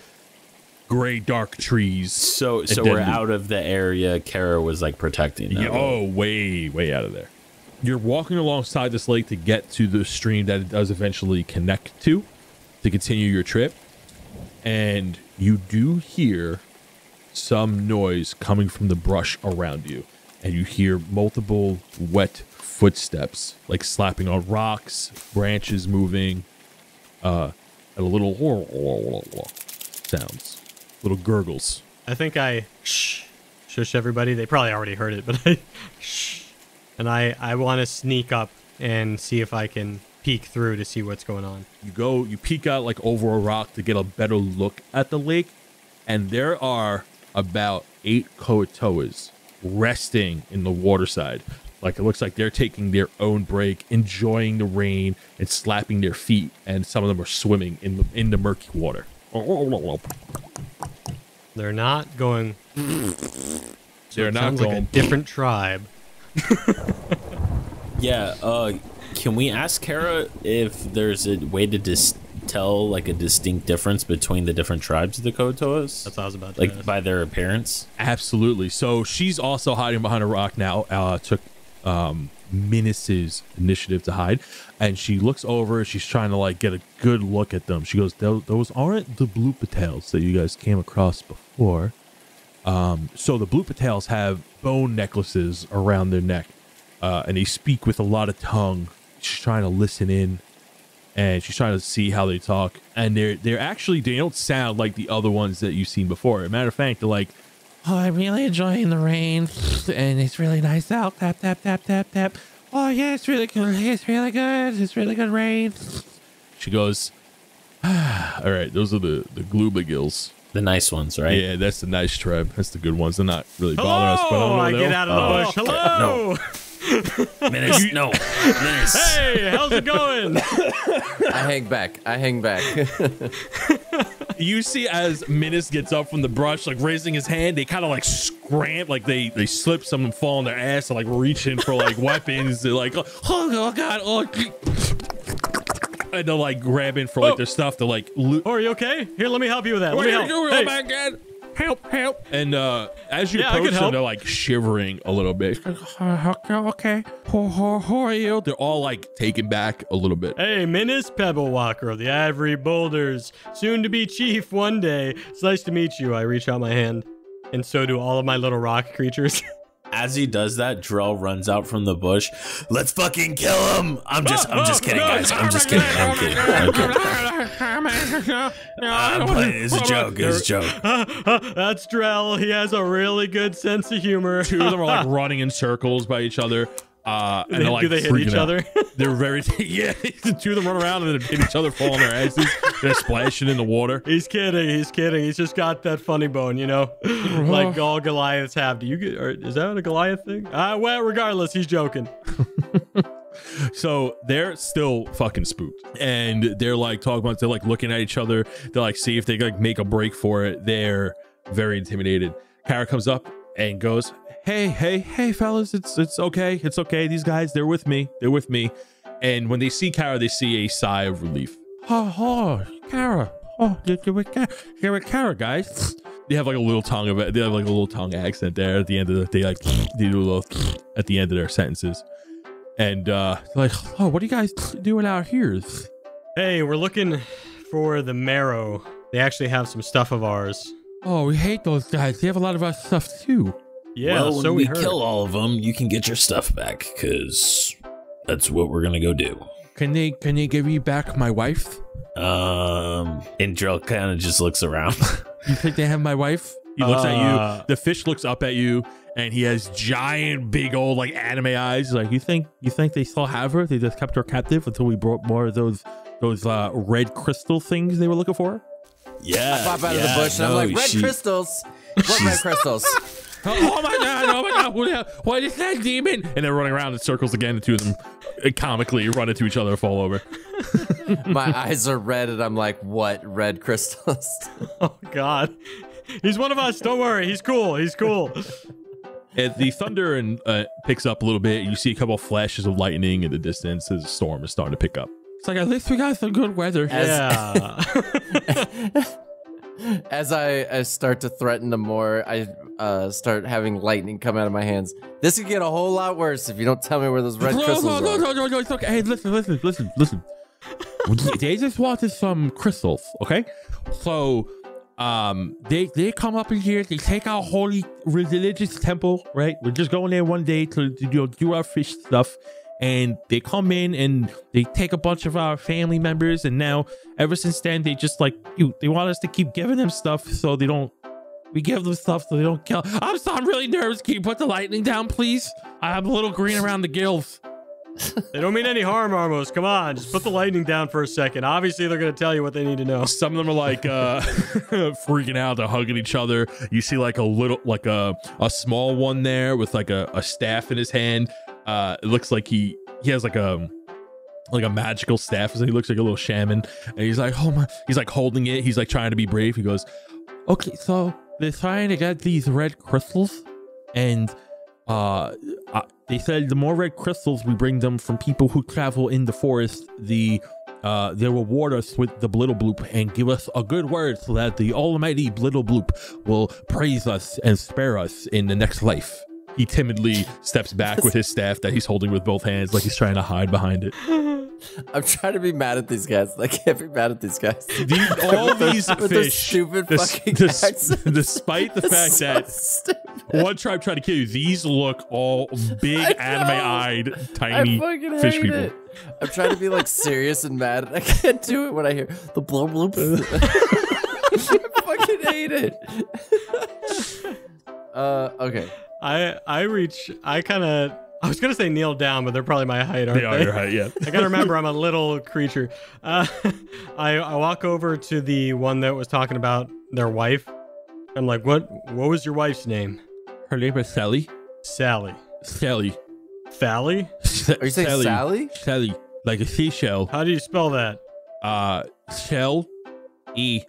[SPEAKER 1] gray, dark trees.
[SPEAKER 4] So
[SPEAKER 1] and
[SPEAKER 4] we're
[SPEAKER 1] dead
[SPEAKER 4] out of the area Kara was like protecting.
[SPEAKER 1] Yeah, way out of there. You're walking alongside this lake to get to the stream that it does eventually connect to continue your trip. And you do hear some noise coming from the brush around you. And you hear multiple wet footsteps, like slapping on rocks, branches moving, and a little sounds, little gurgles.
[SPEAKER 3] I think I shush everybody. They probably already heard it, but I shh. And I want to sneak up and see if I can peek through to see what's going on.
[SPEAKER 1] You peek out like over a rock to get a better look at the lake, and there are about 8 koatoas resting in the waterside. Like it looks like they're taking their own break, enjoying the rain and slapping their feet, and some of them are swimming in the murky water.
[SPEAKER 3] They're not going.
[SPEAKER 1] They're not
[SPEAKER 3] sounds
[SPEAKER 1] going.
[SPEAKER 3] like a different tribe.
[SPEAKER 4] Yeah. Can we ask Kara if there's a way to tell like a distinct difference between the different tribes of the Kotoas?
[SPEAKER 3] That's what I was about to
[SPEAKER 4] like
[SPEAKER 3] ask.
[SPEAKER 4] by their appearance.
[SPEAKER 1] Absolutely. So she's also hiding behind a rock now. Took Minus's initiative to hide, and she looks over. She's trying to like get a good look at them. She goes, "Those aren't the blue patels that you guys came across before." So the blue patels have bone necklaces around their neck, and they speak with a lot of tongue. She's trying to listen in, and she's trying to see how they talk. And they're actually, they don't sound like the other ones that you've seen before. As a matter of fact, they're like, "Oh, I'm really enjoying the rain, and it's really nice out. Tap, tap, tap, tap, tap. Oh, yeah, it's really good. It's really good. It's really good rain." She goes, "All right, those are the Gloobagills.
[SPEAKER 4] The nice ones, right?
[SPEAKER 1] Yeah, that's the nice tribe. That's the good ones. They're not really bothering us, but I don't know.
[SPEAKER 3] I get out of the bush. Hello.
[SPEAKER 4] Minus, no. Minus.
[SPEAKER 3] Hey, how's it going?
[SPEAKER 2] I hang back.
[SPEAKER 1] You see as Minus gets up from the brush, like raising his hand, they kind of like scramble, like they slip, some of them fall on their ass and like reaching for like weapons. They're like, oh God, oh. And they're like grabbing for like their stuff to like loot.
[SPEAKER 3] Oh, are you okay? Here, let me help you with that. Let me help.
[SPEAKER 1] Oh my God. Help. And as you approach them, they're like shivering a little bit. Okay. How are you? They're all like taken back a little bit.
[SPEAKER 3] Hey, Minus Pebble Walker of the Ivory Boulders, soon to be chief one day. It's nice to meet you. I reach out my hand, and so do all of my little rock creatures.
[SPEAKER 4] As he does that, Drell runs out from the bush. Let's fucking kill him! I'm just kidding, guys. I'm just kidding. I'm kidding. I'm playing. It's a joke. It's a joke.
[SPEAKER 3] That's Drell. He has a really good sense of humor.
[SPEAKER 1] Two of them are like running in circles by each other. And they're like,
[SPEAKER 3] do they hit
[SPEAKER 1] freaking
[SPEAKER 3] each
[SPEAKER 1] out.
[SPEAKER 3] other?
[SPEAKER 1] They're very, yeah. The two of them run around and they hit each other, fall on their asses. They're splashing in the water.
[SPEAKER 3] He's kidding. He's just got that funny bone, you know, like all Goliaths have. Do you get? Or is that a Goliath thing? Well, regardless, he's joking.
[SPEAKER 1] So they're still fucking spooked, and they're like talking about. They're like looking at each other. They're like, see if they like make a break for it. They're very intimidated. Kara comes up and goes, Hey, fellas, it's okay. It's okay. These guys, they're with me. And when they see Kara, they see a sigh of relief. Oh, Kara. Oh, you're with Kara, guys. They have like a little tongue of it. They have like a little tongue accent there at the end of the, they do a little at the end of their sentences. And like, oh, what are you guys doing out here?
[SPEAKER 3] Hey, we're looking for the marrow. They actually have some stuff of ours.
[SPEAKER 1] Oh, we hate those guys. They have a lot of our stuff too.
[SPEAKER 3] Yeah,
[SPEAKER 4] well, when
[SPEAKER 3] so
[SPEAKER 4] we
[SPEAKER 3] heard.
[SPEAKER 4] kill all of them, you can get your stuff back, because that's what we're gonna go do.
[SPEAKER 1] Can they give me back my wife?
[SPEAKER 4] And Drell kind of just looks around.
[SPEAKER 1] You think they have my wife? He looks at you. The fish looks up at you, and he has giant, big old like anime eyes. He's like, you think they still have her? They just kept her captive until we brought more of those red crystal things they were looking for.
[SPEAKER 2] I pop out of the bush and I'm like, red crystals. What red crystals?
[SPEAKER 1] Oh my god! What is that demon? And they're running around in circles again. The two of them comically run into each other and fall over.
[SPEAKER 2] My eyes are red, and I'm like, what red crystals?
[SPEAKER 3] Oh god, he's one of us. Don't worry, he's cool. He's cool.
[SPEAKER 1] And the thunder and picks up a little bit. You see a couple of flashes of lightning in the distance as the storm is starting to pick up. It's like, at least we got some good weather.
[SPEAKER 3] Yeah.
[SPEAKER 2] As I start to threaten them more, I start having lightning come out of my hands. This could get a whole lot worse if you don't tell me where those red crystals are.
[SPEAKER 1] No, it's okay. Hey, listen. They just wanted some crystals, okay? So, they come up in here, they take our holy religious temple, right? We're just going there one day to do our fish stuff. And they come in and they take a bunch of our family members, and now ever since then they just like they want us to keep giving them stuff so they don't. We give them stuff so they don't kill. I'm really nervous. Can you put the lightning down, please? I have a little green around the gills.
[SPEAKER 3] They don't mean any harm, Armos. Come on, just put the lightning down for a second. Obviously, they're gonna tell you what they need to know.
[SPEAKER 1] Some of them are like freaking out, they're hugging each other. You see like a small one there with like a staff in his hand. It looks like he has like a magical staff. So he looks like a little shaman, and he's like, oh my, he's like holding it. He's like trying to be brave. He goes, okay, so they're trying to get these red crystals, and they said the more red crystals we bring them from people who travel in the forest, they'll reward us with the Blittle Bloop and give us a good word so that the almighty Blittle Bloop will praise us and spare us in the next life. He timidly steps back with his staff that he's holding with both hands, like he's trying to hide behind it.
[SPEAKER 2] I'm trying to be mad at these guys. I can't be mad at these guys.
[SPEAKER 1] All these
[SPEAKER 2] with their
[SPEAKER 1] fish,
[SPEAKER 2] stupid fucking accents.
[SPEAKER 1] Despite the fact that one tribe tried to kill you, these look all big, anime-eyed, tiny fish people.
[SPEAKER 2] It. I'm trying to be like serious and mad, and I can't do it when I hear the blow bloop. I fucking hate it. Okay.
[SPEAKER 3] I was gonna say kneel down, but they're probably my height, aren't they?
[SPEAKER 1] Your height, yeah.
[SPEAKER 3] I gotta remember I'm a little creature. I walk over to the one that was talking about their wife. I'm like, what was your wife's name?
[SPEAKER 1] Her name is Sally.
[SPEAKER 3] Sally.
[SPEAKER 1] Sally.
[SPEAKER 3] Fally?
[SPEAKER 2] Are you saying Sally?
[SPEAKER 1] Sally, like a seashell.
[SPEAKER 3] How do you spell that?
[SPEAKER 1] Shell, E.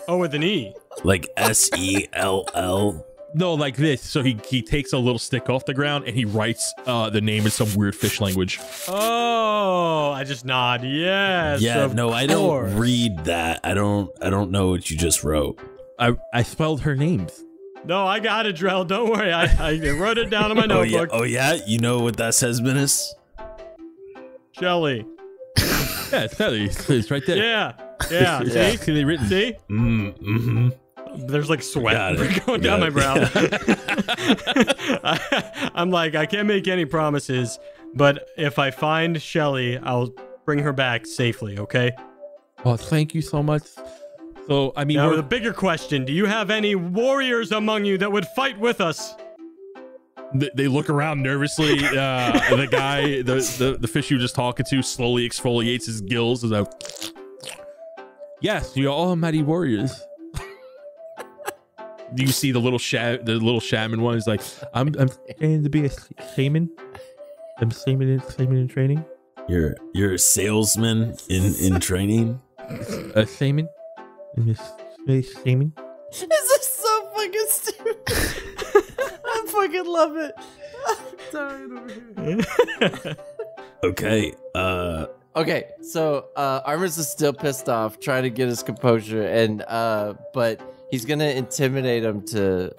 [SPEAKER 3] Oh, with an E.
[SPEAKER 4] Like SELL.
[SPEAKER 1] No, like this. So he takes a little stick off the ground and he writes the name in some weird fish language.
[SPEAKER 3] Oh, I just nod. Yes.
[SPEAKER 4] Yeah, no, I don't
[SPEAKER 3] course.
[SPEAKER 4] read that. I don't know what you just wrote.
[SPEAKER 1] I spelled her names.
[SPEAKER 3] No, I got it, Drell. Don't worry. I wrote it down in my notebook.
[SPEAKER 4] Oh yeah? You know what that says, Menace?
[SPEAKER 3] Shelly.
[SPEAKER 1] Yeah, it's right there.
[SPEAKER 3] Yeah. See?
[SPEAKER 1] See, they written.
[SPEAKER 3] See?
[SPEAKER 4] Mm-hmm.
[SPEAKER 3] There's like sweat going down my brow. I'm like, I can't make any promises, but if I find Shelly, I'll bring her back safely, okay?
[SPEAKER 1] Oh, thank you so much. So, I mean,
[SPEAKER 3] now, the bigger question, do you have any warriors among you that would fight with us?
[SPEAKER 1] They look around nervously. The guy, the fish you were just talking to, slowly exfoliates his gills as yes, you're all mighty warriors. Do you see the little shaman one? Is like, I'm training to be a shaman. I'm shaman in training.
[SPEAKER 4] You're a salesman in training.
[SPEAKER 1] A shaman. Shaman.
[SPEAKER 2] This is so fucking stupid. I fucking love it. I'm dying over here.
[SPEAKER 4] Okay.
[SPEAKER 2] Okay, so Armus is still pissed off, trying to get his composure, and but he's gonna intimidate him to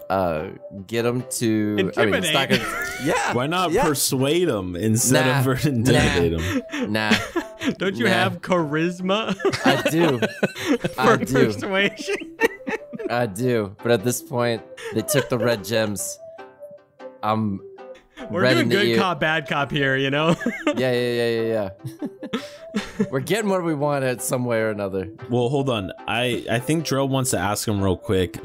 [SPEAKER 2] get him to.
[SPEAKER 3] Intimidate?
[SPEAKER 2] I mean, yeah.
[SPEAKER 4] Why not persuade him instead of intimidate him?
[SPEAKER 2] Nah.
[SPEAKER 3] Don't you have charisma?
[SPEAKER 2] I do.
[SPEAKER 3] For persuasion?
[SPEAKER 2] I do. But at this point, they took the red gems.
[SPEAKER 3] We're doing good cop, bad cop here, you know?
[SPEAKER 2] Yeah. We're getting what we want at some way or another.
[SPEAKER 4] Well, hold on. I think Drill wants to ask him real quick.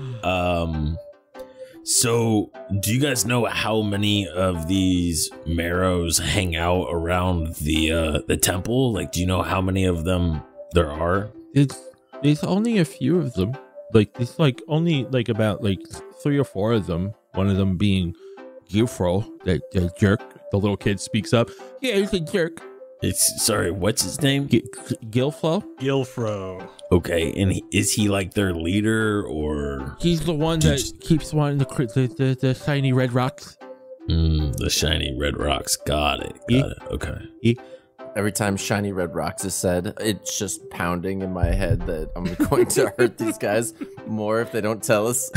[SPEAKER 4] So, do you guys know how many of these marrows hang out around the temple? Like, do you know how many of them there are?
[SPEAKER 1] There's only a few of them. Like, it's like only like about like 3 or 4 of them. One of them being Gilfro, the jerk. The little kid speaks up. Yeah, he's a jerk.
[SPEAKER 4] Sorry, what's his name?
[SPEAKER 1] Gilfro?
[SPEAKER 3] Gilfro.
[SPEAKER 4] Okay, and is he like their leader or?
[SPEAKER 1] He's the one that keeps wanting the shiny red rocks.
[SPEAKER 4] The shiny red rocks. Got it. Okay.
[SPEAKER 2] Every time shiny red rocks is said, it's just pounding in my head that I'm going to hurt these guys more if they don't tell us.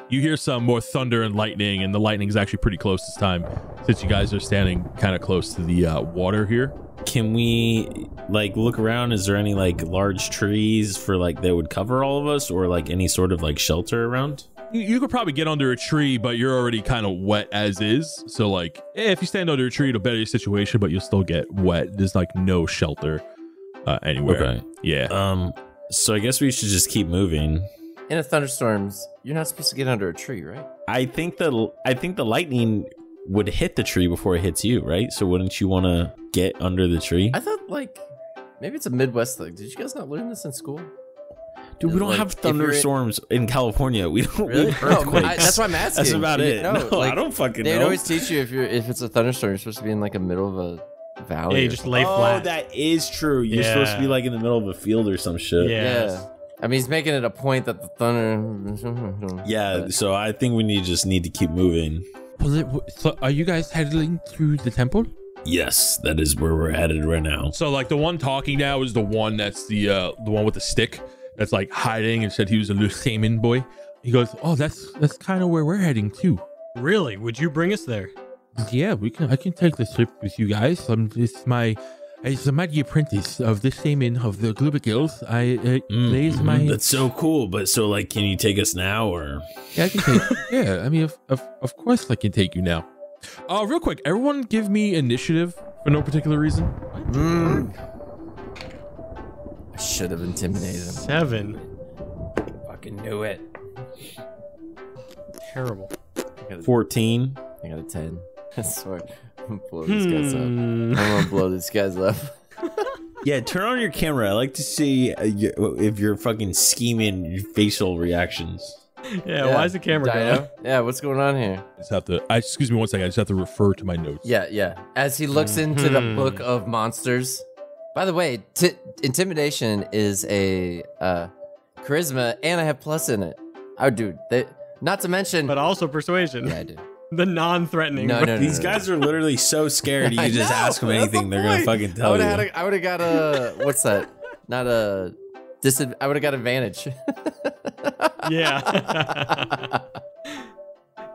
[SPEAKER 1] You hear some more thunder and lightning, and the lightning's actually pretty close this time, since you guys are standing kind of close to the water here.
[SPEAKER 4] Can we like look around? Is there any like large trees for like that would cover all of us, or like any sort of like shelter around?
[SPEAKER 1] You could probably get under a tree, but you're already kind of wet as is. So like, if you stand under a tree, it'll better your situation, but you'll still get wet. There's like no shelter anywhere. Okay. Yeah.
[SPEAKER 4] So I guess we should just keep moving.
[SPEAKER 2] In a thunderstorms, you're not supposed to get under a tree, right?
[SPEAKER 4] I think the lightning would hit the tree before it hits you, right? So wouldn't you want to get under the tree?
[SPEAKER 2] I thought like maybe it's a Midwest thing. Did you guys not learn this in school?
[SPEAKER 4] Dude, we don't have thunderstorms in California. We don't.
[SPEAKER 2] Really?
[SPEAKER 4] We have earthquakes.
[SPEAKER 2] That's why I'm asking.
[SPEAKER 4] That's about it. No,
[SPEAKER 2] like,
[SPEAKER 4] I don't fucking know.
[SPEAKER 2] They'd always teach you if it's a thunderstorm, you're supposed to be in like a middle of a valley.
[SPEAKER 3] Yeah, you just lay flat.
[SPEAKER 4] Oh, that is true. You're supposed to be like in the middle of a field or some shit.
[SPEAKER 2] Yeah. I mean, he's making it a point that the thunder.
[SPEAKER 4] Yeah. So I think we just need to keep moving.
[SPEAKER 1] So are you guys heading through the temple?
[SPEAKER 4] Yes, that is where we're headed right now.
[SPEAKER 1] So like the one talking now is the one that's the one with the stick that's like hiding and said he was a Lusaman boy. He goes, oh, that's kind of where we're heading too.
[SPEAKER 3] Really? Would you bring us there?
[SPEAKER 1] Yeah, I can take the trip with you guys. It's the mighty apprentice of this shaman of the Glubigils.
[SPEAKER 4] That's so cool. But so like, can you take us now or?
[SPEAKER 1] Yeah, I can take. Yeah, I mean, of course I can take you now. Real quick, everyone, give me initiative for no particular reason.
[SPEAKER 2] I should have intimidated him.
[SPEAKER 3] 7.
[SPEAKER 2] Fucking knew it.
[SPEAKER 3] Terrible.
[SPEAKER 4] 14.
[SPEAKER 2] I got a 10. I swear. I'm gonna blow these guys up. I'm gonna blow these guys up.
[SPEAKER 4] Yeah, turn on your camera. I like to see if you're fucking scheming your facial reactions.
[SPEAKER 3] Yeah, why is the camera going?
[SPEAKER 2] Yeah, what's going on here?
[SPEAKER 1] I just have to. Excuse me one second. I just have to refer to my notes.
[SPEAKER 2] Yeah. As he looks into the book of monsters. By the way, intimidation is a charisma, and I have plus in it. Oh, dude. Not to mention,
[SPEAKER 3] but also persuasion.
[SPEAKER 2] Yeah, I do.
[SPEAKER 3] The non-threatening.
[SPEAKER 2] No,
[SPEAKER 4] these guys are literally so scared. You just ask them anything, they're gonna fucking tell you.
[SPEAKER 2] I would have got a what's that? Not a I would have got advantage.
[SPEAKER 3] Yeah.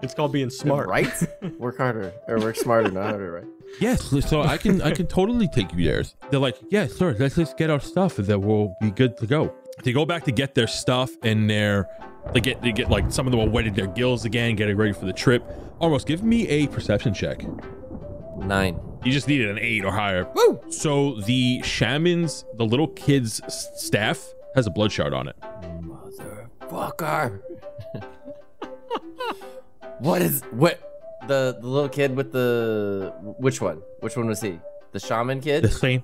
[SPEAKER 3] It's called being smart,
[SPEAKER 2] right? Work harder or work smarter, not harder, right?
[SPEAKER 1] Yes, so I can totally take you there. They're like, yeah, sir, let's just get our stuff and then we'll be good to go. They go back to get their stuff and they get like some of them are wetting their gills again, getting ready for the trip. Almost give me a perception check.
[SPEAKER 2] 9.
[SPEAKER 1] You just needed an 8 or higher.
[SPEAKER 2] Woo!
[SPEAKER 1] So the shaman's, the little kid's staff has a blood shard on it.
[SPEAKER 2] Motherfucker. What the little kid with the which one was he? The shaman kid?
[SPEAKER 1] The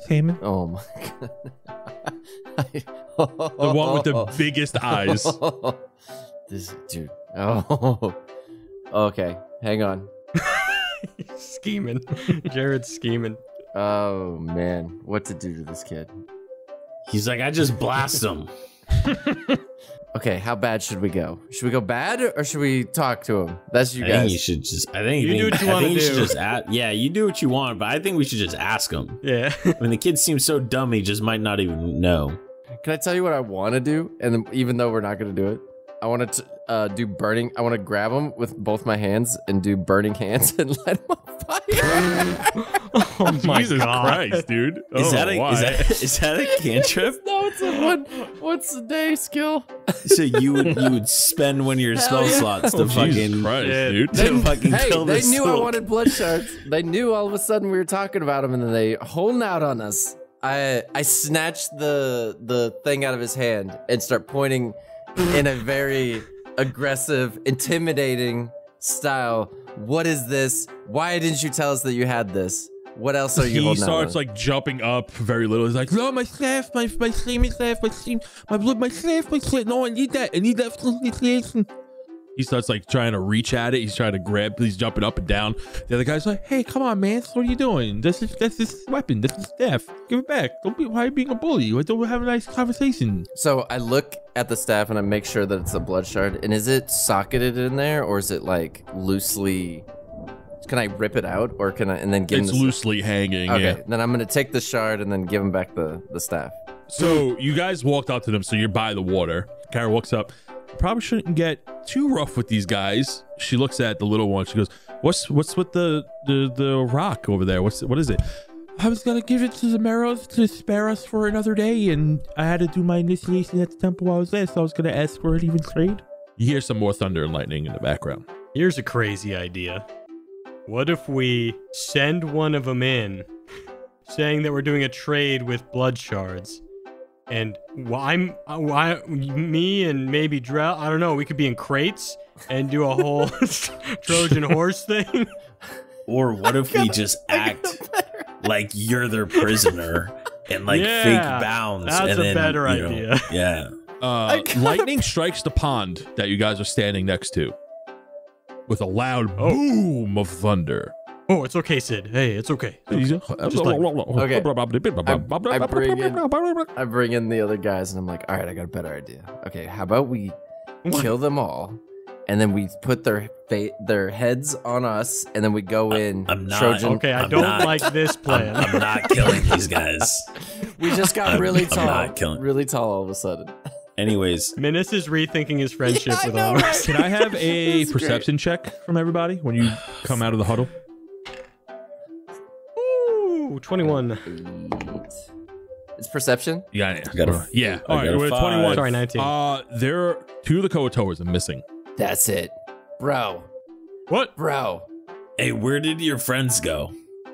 [SPEAKER 1] shaman?
[SPEAKER 2] Oh my god.
[SPEAKER 1] The one with the biggest eyes.
[SPEAKER 2] This dude. Oh. Okay, hang on.
[SPEAKER 3] Scheming. Jared's scheming.
[SPEAKER 2] Oh man, what to do to this kid?
[SPEAKER 4] He's like, I just blast him.
[SPEAKER 2] Okay, how bad should we go? Should we go bad or should we talk to him? That's you guys.
[SPEAKER 4] I think you should just.
[SPEAKER 3] You do what you want to do.
[SPEAKER 4] Should just yeah, you do what you want, but I think we should just ask him.
[SPEAKER 3] Yeah.
[SPEAKER 4] I mean, the kid seems so dumb, he just might not even know.
[SPEAKER 2] Can I tell you what I want to do? And then, even though we're not going to do it, I want to do burning. I want to grab him with both my hands and do burning hands and light him on fire.
[SPEAKER 3] Oh my
[SPEAKER 1] Jesus
[SPEAKER 3] god,
[SPEAKER 1] Christ, dude!
[SPEAKER 4] Is that a cantrip?
[SPEAKER 2] No, it's a once a day skill.
[SPEAKER 4] So you would spend one of your spell slots to
[SPEAKER 1] Jesus Christ, dude.
[SPEAKER 4] to fucking kill
[SPEAKER 2] They
[SPEAKER 4] this
[SPEAKER 2] knew
[SPEAKER 4] little...
[SPEAKER 2] I wanted blood shards. They knew all of a sudden we were talking about him, and then they holding out on us. I snatched the thing out of his hand and start pointing in a very aggressive, intimidating style. What is this? Why didn't you tell us that you had this? What else are you
[SPEAKER 1] He
[SPEAKER 2] holding
[SPEAKER 1] starts
[SPEAKER 2] out
[SPEAKER 1] like jumping up very little. He's like, no, my staff, my steam staff, my blood, my staff, my staff. No, I need that. He starts like trying to reach at it. He's trying to grab. He's jumping up and down. The other guy's like, "Hey, come on, man! What are you doing? This is weapon. This is staff. Give it back. Don't be. Why are you being a bully? Why don't we have a nice conversation?"
[SPEAKER 2] So I look at the staff and I make sure that it's a blood shard. And is it socketed in there, or is it like loosely? Can I rip it out, or can I and then give him
[SPEAKER 1] It's
[SPEAKER 2] the
[SPEAKER 1] loosely hanging.
[SPEAKER 2] Okay,
[SPEAKER 1] Yeah.
[SPEAKER 2] then I'm gonna take the shard and then give him back the staff.
[SPEAKER 1] So you guys walked up to them. So you're by the water. Kara walks up. Probably shouldn't get too rough with these guys. She looks at the little one. She goes, "What's with the rock over there? What is it?" I was gonna give it to the Meros to spare us for another day, and I had to do my initiation at the temple while I was there, so I was gonna ask for an even trade. You hear some more thunder and lightning in the background.
[SPEAKER 3] Here's a crazy idea. What if we send one of them in, saying that we're doing a trade with blood shards, and me and maybe Drell, I don't know, we could be in crates and do a whole Trojan horse thing.
[SPEAKER 4] Or what if we just act like you're their prisoner and like fake bounds?
[SPEAKER 3] That's
[SPEAKER 4] and
[SPEAKER 3] a
[SPEAKER 4] then,
[SPEAKER 3] better
[SPEAKER 4] you know,
[SPEAKER 3] idea.
[SPEAKER 4] Yeah.
[SPEAKER 1] Lightning strikes the pond that you guys are standing next to with a loud boom of thunder.
[SPEAKER 3] Oh, it's okay, Sid. Hey, it's okay.
[SPEAKER 2] Okay. I bring in the other guys and I'm like, all right, I got a better idea. Okay, how about we kill them all, and then we put their heads on us, and then we go in.
[SPEAKER 4] I'm not.
[SPEAKER 2] Trojan.
[SPEAKER 3] Okay, I
[SPEAKER 4] I'm
[SPEAKER 3] don't
[SPEAKER 4] not-
[SPEAKER 3] like this plan.
[SPEAKER 4] I'm not killing these guys.
[SPEAKER 2] We just got really
[SPEAKER 4] I'm
[SPEAKER 2] tall.
[SPEAKER 4] not killing-
[SPEAKER 2] Really tall all of a sudden.
[SPEAKER 4] Anyways,
[SPEAKER 3] Menace is rethinking his friendship
[SPEAKER 2] I
[SPEAKER 3] with
[SPEAKER 2] know,
[SPEAKER 3] Armor.
[SPEAKER 2] right?
[SPEAKER 1] Can I have a
[SPEAKER 2] This is
[SPEAKER 1] perception check from everybody when you come out of the huddle?
[SPEAKER 3] Ooh, 21.
[SPEAKER 2] 8. It's perception.
[SPEAKER 1] Yeah, yeah.
[SPEAKER 4] I got a-
[SPEAKER 1] yeah.
[SPEAKER 4] I
[SPEAKER 1] All right,
[SPEAKER 4] got a
[SPEAKER 1] we're at
[SPEAKER 4] 5.
[SPEAKER 1] 21.
[SPEAKER 3] Sorry, 19.
[SPEAKER 1] There are 2 of the Koatoas are missing.
[SPEAKER 2] That's it, bro.
[SPEAKER 3] What?
[SPEAKER 2] Bro.
[SPEAKER 4] hey, where did your friends go?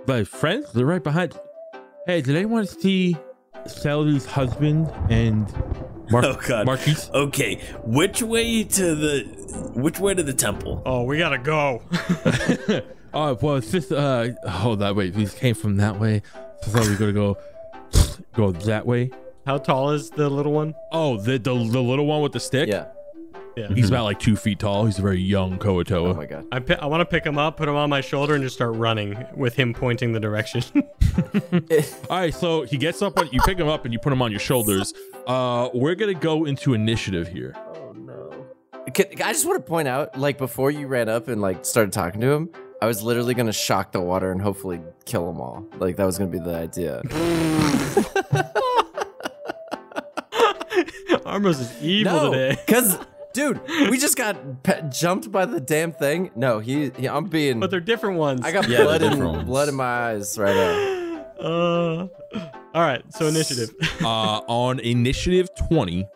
[SPEAKER 1] My friends, they're right behind. Hey, did anyone see Sally's husband and
[SPEAKER 4] Oh God.
[SPEAKER 1] Marquise?
[SPEAKER 4] Okay, which way to the temple?
[SPEAKER 3] Oh, we gotta go.
[SPEAKER 1] Oh, well, it's just, hold that way. We came from that way. So I thought we were going to go that way.
[SPEAKER 3] How tall is the little one?
[SPEAKER 1] Oh, the little one with the stick?
[SPEAKER 2] Yeah.
[SPEAKER 3] Yeah.
[SPEAKER 1] He's about like 2 feet tall. He's a very young Koatoa.
[SPEAKER 2] Oh my god.
[SPEAKER 3] I want to pick him up, put him on my shoulder, and just start running with him pointing the direction.
[SPEAKER 1] All right, so he gets up, you pick him up and you put him on your shoulders. We're going to go into initiative here.
[SPEAKER 2] Oh no. I just want to point out, like, before you ran up and like started talking to him, I was literally gonna shock the water and hopefully kill them all. Like that was gonna be the idea.
[SPEAKER 3] Armos is evil today.
[SPEAKER 2] Because, dude, we just got jumped by the damn thing. No, I'm being.
[SPEAKER 3] But they're different ones.
[SPEAKER 2] I got
[SPEAKER 4] Yeah,
[SPEAKER 2] blood
[SPEAKER 4] they're different ones.
[SPEAKER 2] blood in my eyes right now.
[SPEAKER 3] All right, so initiative.
[SPEAKER 1] On initiative 20,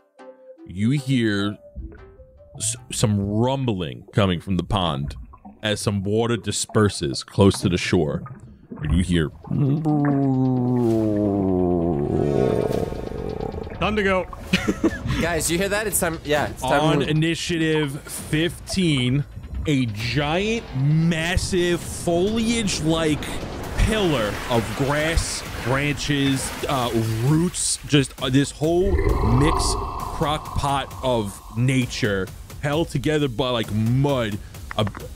[SPEAKER 1] you hear some rumbling coming from the pond as some water disperses close to the shore. And you hear
[SPEAKER 3] Time to go.
[SPEAKER 2] Guys, you hear that? It's time. Yeah, it's time.
[SPEAKER 1] on
[SPEAKER 2] to move.
[SPEAKER 1] initiative 15, a giant, massive, foliage-like pillar of grass, branches, roots, just this whole mixed crock pot of nature held together by like mud,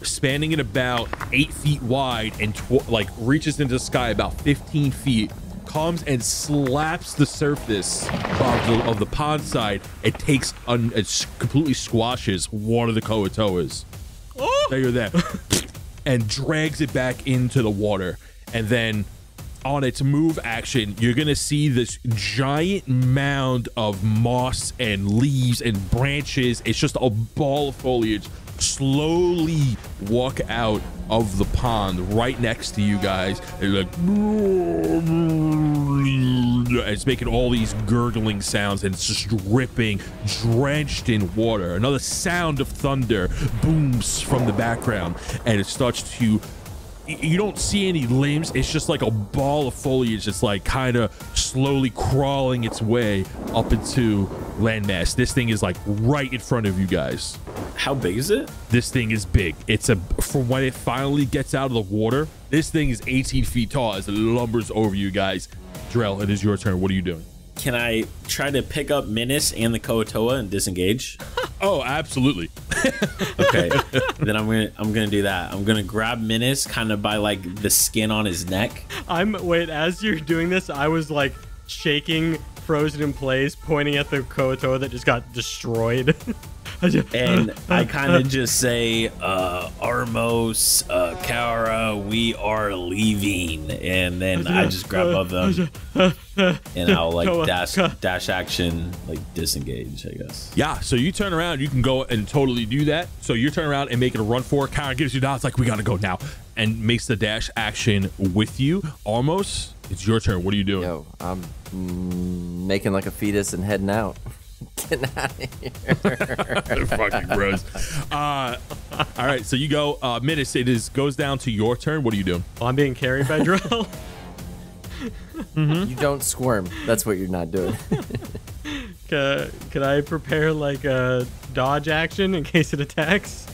[SPEAKER 1] spanning it about 8 feet wide and like reaches into the sky about 15 feet, comes and slaps the surface of the pond side. It takes it completely squashes one of the Koatoas. There you're there. And drags it back into the water. And then on its move action, you're gonna see this giant mound of moss and leaves and branches. It's just a ball of foliage slowly walk out of the pond right next to you guys. And like, it's making all these gurgling sounds, and it's just dripping, drenched in water. Another sound of thunder booms from the background, and it starts to, you don't see any limbs. It's just like a ball of foliage that's like kind of slowly crawling its way up into landmass. This thing is like right in front of you guys.
[SPEAKER 4] How big is it?
[SPEAKER 1] This thing is big. It's from when it finally gets out of the water, this thing is 18 feet tall as it lumbers over you guys. Drell, it is your turn. What are you doing?
[SPEAKER 4] Can I try to pick up Menace and the Koatoa and disengage?
[SPEAKER 1] Oh, absolutely.
[SPEAKER 4] Okay, then I'm gonna do that. I'm gonna grab Menace kind of by like the skin on his neck.
[SPEAKER 3] Wait, as you're doing this, I was like shaking, frozen in place, pointing at the Koatoa that just got destroyed.
[SPEAKER 4] And I kind of just say, Armos, Kara, we are leaving. And then I just grab up them and I'll like dash action, like disengage, I guess.
[SPEAKER 1] Yeah, so you turn around, you can go and totally do that. So you turn around and make it a run for it. Kara gives you nods like, we got to go now. And makes the dash action with you. Almost, it's your turn. What are you doing?
[SPEAKER 2] Yo, I'm making like a fetus and heading out. Getting out of here.
[SPEAKER 1] Fucking gross. All right, so you go. Menace, goes down to your turn. What are you doing?
[SPEAKER 3] Well, I'm being carried by Drell.
[SPEAKER 2] You don't squirm. That's what you're not doing.
[SPEAKER 3] Could I prepare like a dodge action in case it attacks?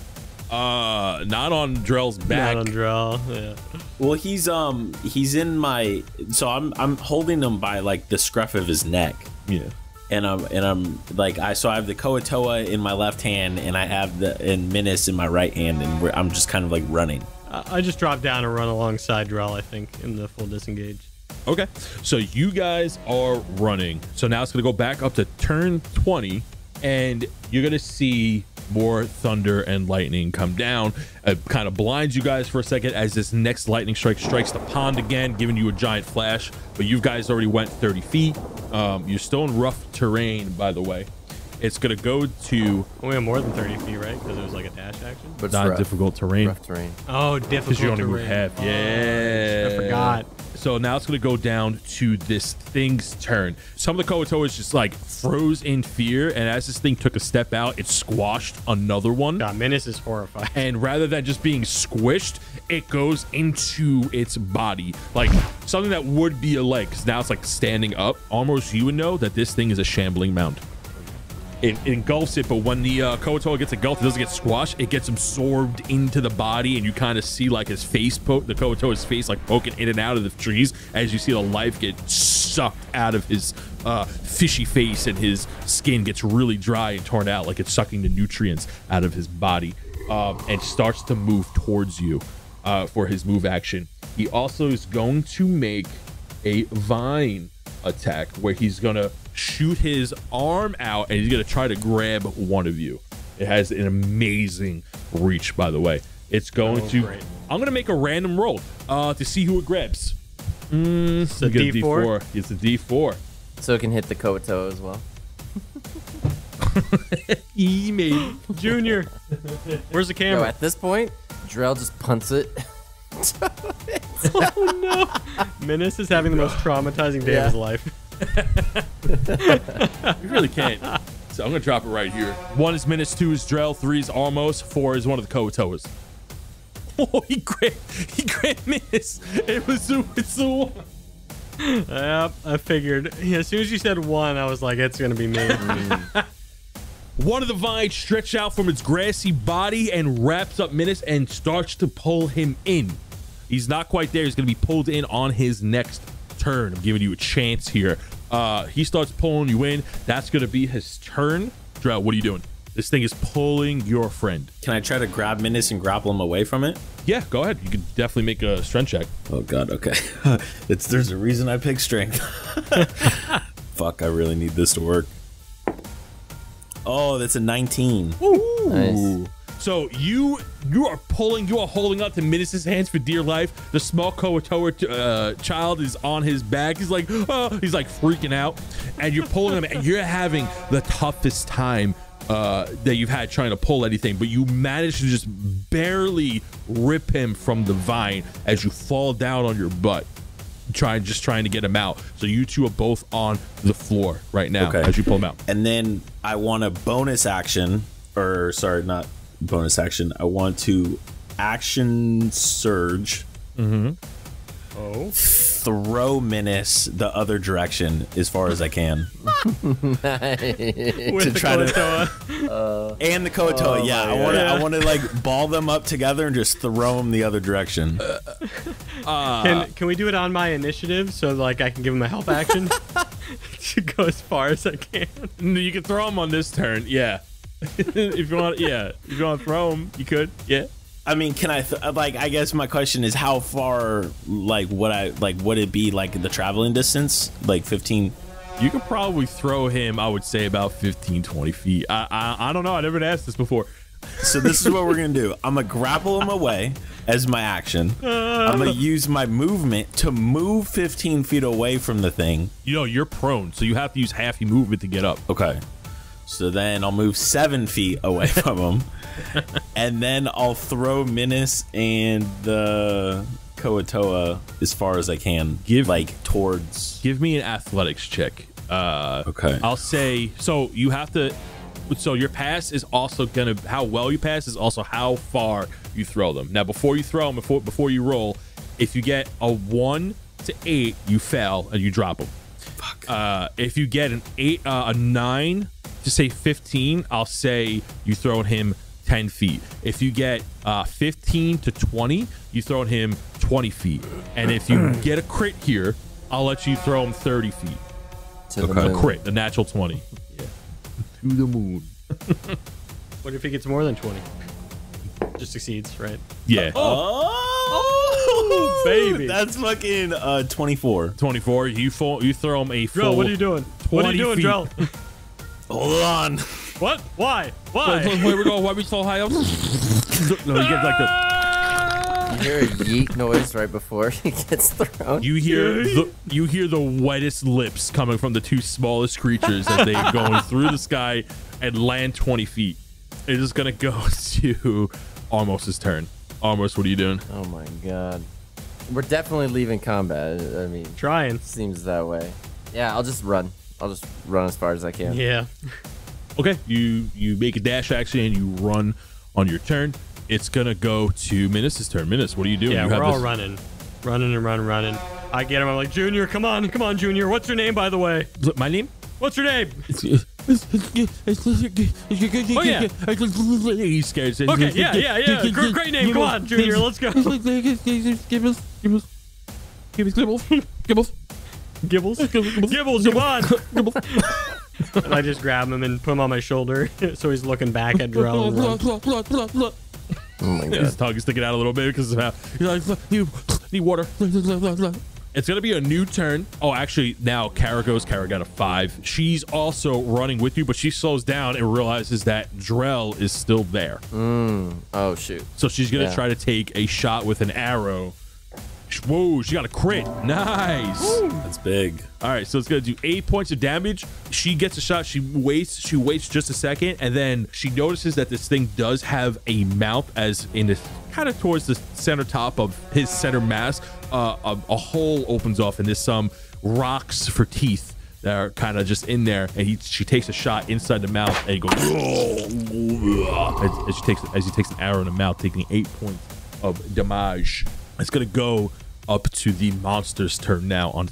[SPEAKER 1] Not on Drell's back.
[SPEAKER 3] Not on Drell. Yeah.
[SPEAKER 4] Well, he's in my, so I'm holding him by like the scruff of his neck.
[SPEAKER 1] Yeah.
[SPEAKER 4] And I'm like, I have the Koatoa in my left hand and I have the Menace in my right hand, and I'm just kind of like running.
[SPEAKER 3] I just drop down and run alongside Drell, I think, in the full disengage.
[SPEAKER 1] Okay, so you guys are running. So now it's gonna go back up to turn 20, and you're gonna see more thunder and lightning come down. It kind of blinds you guys for a second as this next lightning strike strikes the pond again, giving you a giant flash. But you guys already went 30 feet. You're still in rough terrain, by the way. It's gonna go to.
[SPEAKER 3] We have more than 30 feet, right? Because it was like a dash action.
[SPEAKER 2] But it's
[SPEAKER 1] not
[SPEAKER 2] rough.
[SPEAKER 1] difficult terrain.
[SPEAKER 2] Rough terrain.
[SPEAKER 3] Oh, difficult
[SPEAKER 1] Because you only move
[SPEAKER 3] terrain.
[SPEAKER 1] half. Yeah.
[SPEAKER 3] I forgot.
[SPEAKER 1] So now it's going to go down to this thing's turn. Some of the Koatoas just like froze in fear, and as this thing took a step out, it squashed another one.
[SPEAKER 3] God, Menace is horrified.
[SPEAKER 1] And rather than just being squished, it goes into its body. Like something that would be a leg, because now it's like standing up. Almost you would know that this thing is a shambling mound. It engulfs it, but when the Koatoa gets engulfed, it doesn't get squashed. It gets absorbed into the body, and you kind of see like his face, the Koatoa's face, like poking in and out of the trees as you see the life get sucked out of his fishy face, and his skin gets really dry and torn out, like it's sucking the nutrients out of his body, and starts to move towards you for his move action. He also is going to make a vine attack where he's gonna shoot his arm out and he's gonna try to grab one of you. It has an amazing reach, by the way. It's going to
[SPEAKER 3] great.
[SPEAKER 1] I'm gonna make a random roll to see who it grabs.
[SPEAKER 3] It's a D4?
[SPEAKER 1] It's a D4.
[SPEAKER 2] So it can hit the Koatoa as well.
[SPEAKER 1] Email.
[SPEAKER 3] Junior, where's the
[SPEAKER 2] No,
[SPEAKER 3] camera?
[SPEAKER 2] at this point, Drell just punts it.
[SPEAKER 3] Oh no! Menace is having the most traumatizing day of his life.
[SPEAKER 1] You really can't. So I'm gonna drop it right here. 1 is Menace, 2 is Drell, 3 is Almost, 4 is one of the Koatoas. Oh, he grabbed Menace. It's the one.
[SPEAKER 3] Yep, I figured. Yeah, as soon as you said 1, I was like, it's gonna be me.
[SPEAKER 1] One of the vines stretched out from its grassy body and wraps up Menace and starts to pull him in. He's not quite there. He's going to be pulled in on his next turn. I'm giving you a chance here. He starts pulling you in. That's going to be his turn. Drow, what are you doing? This thing is pulling your friend.
[SPEAKER 4] Can I try to grab Menace and grapple him away from it?
[SPEAKER 1] Yeah, go ahead. You can definitely make a strength check.
[SPEAKER 4] Oh god, okay. There's a reason I picked strength. Fuck, I really need this to work. Oh, that's a 19.
[SPEAKER 1] Ooh.
[SPEAKER 2] Nice.
[SPEAKER 1] So you are holding up to Menace's hands for dear life. The small Koatoa child is on his back. He's like, oh, he's like freaking out, and you're pulling him, and you're having the toughest time that you've had trying to pull anything, but you manage to just barely rip him from the vine as you fall down on your butt, trying to get him out. So you two are both on the floor right now as you pull him out.
[SPEAKER 4] And then I want a bonus action, or sorry, not bonus action. I want to action surge.
[SPEAKER 3] Oh.
[SPEAKER 4] throw Menace the other direction as far as I can.
[SPEAKER 3] With the
[SPEAKER 4] try to-
[SPEAKER 3] Koatoa.
[SPEAKER 4] And the Koatoa, yeah. I want to like ball them up together and just throw them the other direction.
[SPEAKER 3] Can we do it on my initiative so like I can give him a help action to go as far as I can?
[SPEAKER 1] You can throw him on this turn. Yeah. If you want, yeah. If you want to throw him, you could. Yeah.
[SPEAKER 4] I mean, can I like? I guess my question is, how far? Like, would it be like the traveling distance? Like 15?
[SPEAKER 1] You could probably throw him, I would say, about 15, 20 feet. I don't know. I never asked this before.
[SPEAKER 4] So this is what we're gonna do. I'm gonna grapple him away as my action. I'm gonna use my movement to move 15 feet away from the thing.
[SPEAKER 1] You know, you're prone, so you have to use half your movement to get up.
[SPEAKER 4] Okay. So then I'll move 7 feet away from him, and then I'll throw Menace and the Koatoa as far as I can. Towards.
[SPEAKER 1] Give me an athletics check.
[SPEAKER 4] Okay.
[SPEAKER 1] I'll say, so you have to, so your pass is also gonna, how well you pass is also how far you throw them. Now, before you throw them, before you roll, if you get a 1 to 8, you fail and you drop them. Fuck. If you get an 8, a 9 to say 15, I'll say you throw him 10 feet. If you get 15 to 20, you throw him 20 feet. And if you get a crit here, I'll let you throw him 30 feet.
[SPEAKER 2] To the
[SPEAKER 1] A
[SPEAKER 2] moon.
[SPEAKER 1] crit, a natural 20. Yeah. To the moon.
[SPEAKER 3] What if he gets more than 20? Just succeeds, right?
[SPEAKER 1] Yeah.
[SPEAKER 4] Oh,
[SPEAKER 3] baby.
[SPEAKER 4] That's fucking 24.
[SPEAKER 1] 24. You throw him a full.
[SPEAKER 3] Drell, what are you doing? What are you
[SPEAKER 1] 20
[SPEAKER 3] doing, Drell?
[SPEAKER 4] Hold on.
[SPEAKER 3] What? Why?
[SPEAKER 1] Where we go? Why we so high up? No, you get like the.
[SPEAKER 2] You hear a yeet noise right before he gets thrown.
[SPEAKER 1] You hear the wettest lips coming from the two smallest creatures as they going through the sky and land 20 feet. It is gonna go to Armos's turn. Armos, what are you doing?
[SPEAKER 2] Oh my god. We're definitely leaving combat. I mean,
[SPEAKER 3] Trying.
[SPEAKER 2] seems that way. Yeah, I'll just run. I'll just run as far as I can.
[SPEAKER 3] Yeah.
[SPEAKER 1] Okay, you make a dash action and you run on your turn. It's gonna go to Menace's turn. Menace, what are you doing?
[SPEAKER 3] Yeah,
[SPEAKER 1] You have
[SPEAKER 3] we're all
[SPEAKER 1] this-
[SPEAKER 3] running. Running and running. I get him. I'm like, Junior, come on, Junior. What's your name, by the way?
[SPEAKER 1] My name?
[SPEAKER 3] What's your name?
[SPEAKER 1] Oh yeah. He's scared.
[SPEAKER 3] Okay, yeah. Great name. Come on, Junior. Let's go.
[SPEAKER 1] Give us Gibbles.
[SPEAKER 3] Gibbles, come on. And I just grab him and put him on my shoulder so he's looking back at Drell. and runs.
[SPEAKER 2] Oh my god.
[SPEAKER 1] His tongue is sticking out a little bit because of how he's like, you need water. It's gonna be a new turn. Oh, actually, now Kara goes. Kara got a 5. She's also running with you, but she slows down and realizes that Drell is still there.
[SPEAKER 2] Oh shoot.
[SPEAKER 1] So she's gonna
[SPEAKER 2] Yeah.
[SPEAKER 1] try to take a shot with an arrow. Whoa, she got a crit. Nice.
[SPEAKER 4] That's big.
[SPEAKER 1] All right, so it's gonna do 8 points of damage. She gets a shot. She waits just a second, and then she notices that this thing does have a mouth, as in the kind of towards the center top of his center mass. A hole opens off, and there's some rocks for teeth that are kind of just in there. And she takes a shot inside the mouth, and he goes as he takes an arrow in the mouth, taking 8 points of damage. It's gonna go up to the monster's turn now on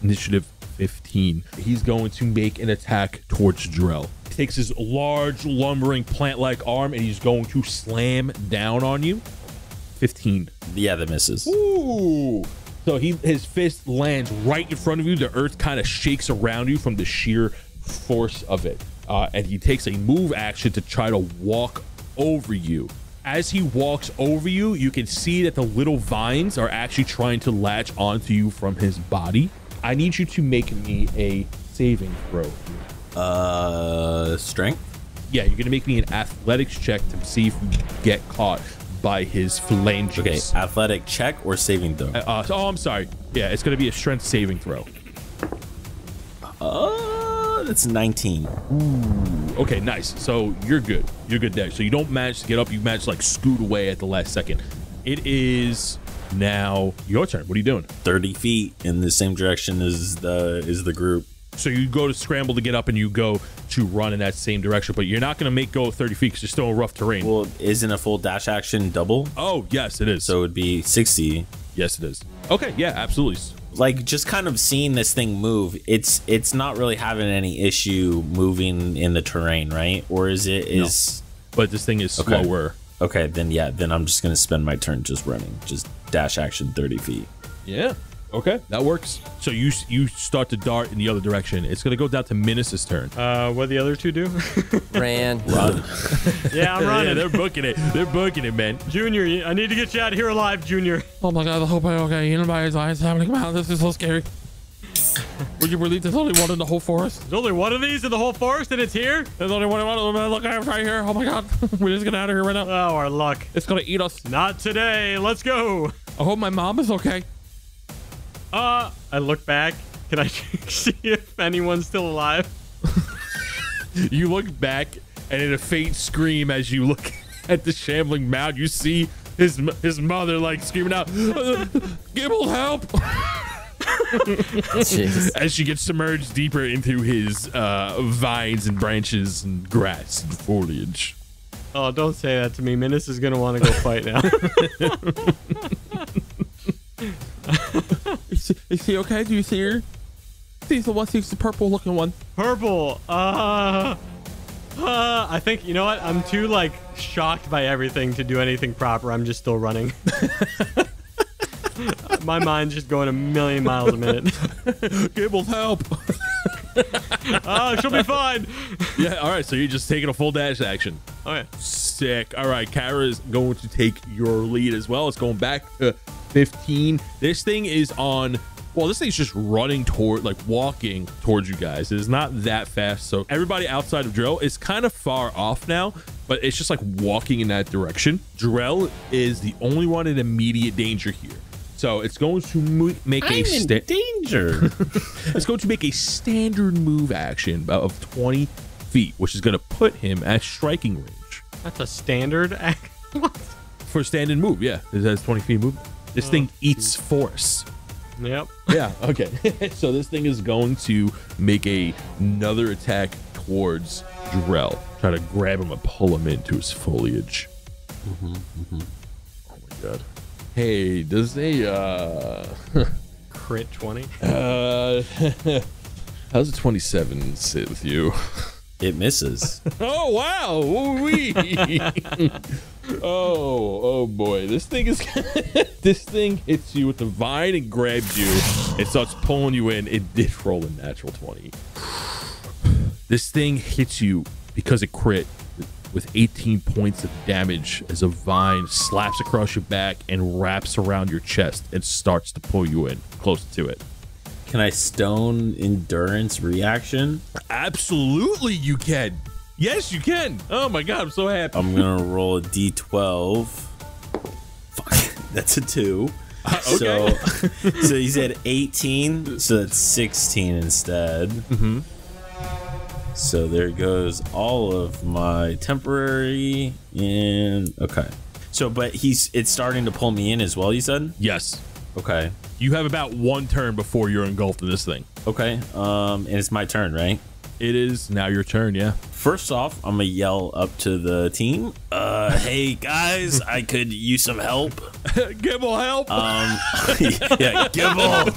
[SPEAKER 1] initiative 15. He's going to make an attack towards Drell. He takes his large, lumbering, plant-like arm, and he's going to slam down on you. 15.
[SPEAKER 4] Yeah, that misses.
[SPEAKER 1] Ooh. So his fist lands right in front of you. The earth kind of shakes around you from the sheer force of it. And he takes a move action to try to walk over you. As he walks over you, you can see that the little vines are actually trying to latch onto you from his body. I need you to make me a saving throw.
[SPEAKER 4] Strength?
[SPEAKER 1] Yeah, you're gonna make me an athletics check to see if you get caught by his phalanges.
[SPEAKER 4] Okay, athletic check or saving throw?
[SPEAKER 1] I'm sorry. Yeah, it's gonna be a strength saving throw.
[SPEAKER 4] That's 19.
[SPEAKER 1] Okay, nice. So you're good. You're good there. So you don't manage to get up. You manage to like scoot away at the last second. It is now your turn. What are you doing?
[SPEAKER 4] 30 feet in the same direction as the group.
[SPEAKER 1] So you go to scramble to get up and you go to run in that same direction, but you're not going to make go 30 feet because you're still in rough terrain.
[SPEAKER 4] Well, isn't a full dash action double?
[SPEAKER 1] Oh, yes, it is.
[SPEAKER 4] So it would be 60.
[SPEAKER 1] Yes, it is. Okay, yeah, absolutely.
[SPEAKER 4] Like just kind of seeing this thing move, it's not really having any issue moving in the terrain, right? Or is it
[SPEAKER 1] But this thing is slower.
[SPEAKER 4] Okay, then I'm just gonna spend my turn just running, just dash action 30 feet.
[SPEAKER 1] Yeah. Okay, that works. So you start to dart in the other direction. It's gonna go down to Minus's turn.
[SPEAKER 3] What the other two do?
[SPEAKER 2] Ran.
[SPEAKER 4] Run.
[SPEAKER 3] Yeah, I'm running.
[SPEAKER 1] Yeah, they're booking it. They're booking it, man.
[SPEAKER 3] Junior, I need to get you out of here alive, Junior.
[SPEAKER 5] Oh my god, I hope I'm okay. Anybody's eyes happening. Wow, this is so scary. Would you believe there's only one in the whole forest?
[SPEAKER 3] There's only one of these in the whole forest, and it's here?
[SPEAKER 5] There's only one of them. Look, I'm right here. Oh my god. We're just getting out of here right now.
[SPEAKER 3] Oh, our luck.
[SPEAKER 5] It's gonna eat us.
[SPEAKER 3] Not today. Let's go.
[SPEAKER 5] I hope my mom is okay.
[SPEAKER 3] I look back. Can I see if anyone's still alive?
[SPEAKER 1] You look back, and in a faint scream as you look at the shambling mound, you see his mother like screaming out, "Gibble, help!"
[SPEAKER 2] Jeez.
[SPEAKER 1] As she gets submerged deeper into his vines and branches and grass and foliage.
[SPEAKER 3] Oh, don't say that to me. Minus is going to want to go fight now.
[SPEAKER 5] Is he okay? Do you see her? He's the purple looking one.
[SPEAKER 3] Purple. I think, you know what? I'm too, like, shocked by everything to do anything proper. I'm just still running. My mind's just going a million miles a minute.
[SPEAKER 1] Gibble, help!
[SPEAKER 3] She'll be fine.
[SPEAKER 1] Yeah, all right, so you're just taking a full dash action.
[SPEAKER 3] Okay.
[SPEAKER 1] Sick. All right, Kara is going to take your lead as well. It's going back to 15. This thing is on... Well, this thing's just running toward, like walking towards you guys. It is not that fast. So everybody outside of Drell is kind of far off now, but it's just like walking in that direction. Drell is the only one in immediate danger here. So it's going to make
[SPEAKER 4] danger.
[SPEAKER 1] It's going to make a standard move action of 20 feet, which is going to put him at striking range.
[SPEAKER 3] That's a standard act. What?
[SPEAKER 1] For a standard move, yeah. It has 20 feet movement. This thing eats force.
[SPEAKER 3] Yep.
[SPEAKER 1] Yeah, okay. So this thing is going to make another attack towards Drell. Try to grab him and pull him into his foliage. Oh my god. Hey, does a
[SPEAKER 3] Crit 20.
[SPEAKER 1] how's a 27 sit with you?
[SPEAKER 4] It misses.
[SPEAKER 1] Oh wow! Ooh-wee. Oh boy! This thing hits you with the vine and grabs you. It starts pulling you in. It did roll a natural 20. This thing hits you because it crit with 18 points of damage as a vine slaps across your back and wraps around your chest and starts to pull you in close to it.
[SPEAKER 4] Can I stone endurance reaction?
[SPEAKER 1] Absolutely, you can. Yes, you can. Oh my god, I'm so happy.
[SPEAKER 4] I'm gonna roll a d12. Fuck, that's a 2.
[SPEAKER 1] Okay.
[SPEAKER 4] So he said 18, so that's 16 instead.
[SPEAKER 1] Mm-hmm.
[SPEAKER 4] So there goes all of my temporary and okay. So, but it's starting to pull me in as well. You said
[SPEAKER 1] Yes.
[SPEAKER 4] okay.
[SPEAKER 1] You have about one turn before you're engulfed in this thing.
[SPEAKER 4] Okay. And it's my turn, right?
[SPEAKER 1] It is now your turn, yeah.
[SPEAKER 4] First off, I'm gonna yell up to the team. Hey guys, I could use some help.
[SPEAKER 1] Gibble, help!
[SPEAKER 4] Yeah, Gibble,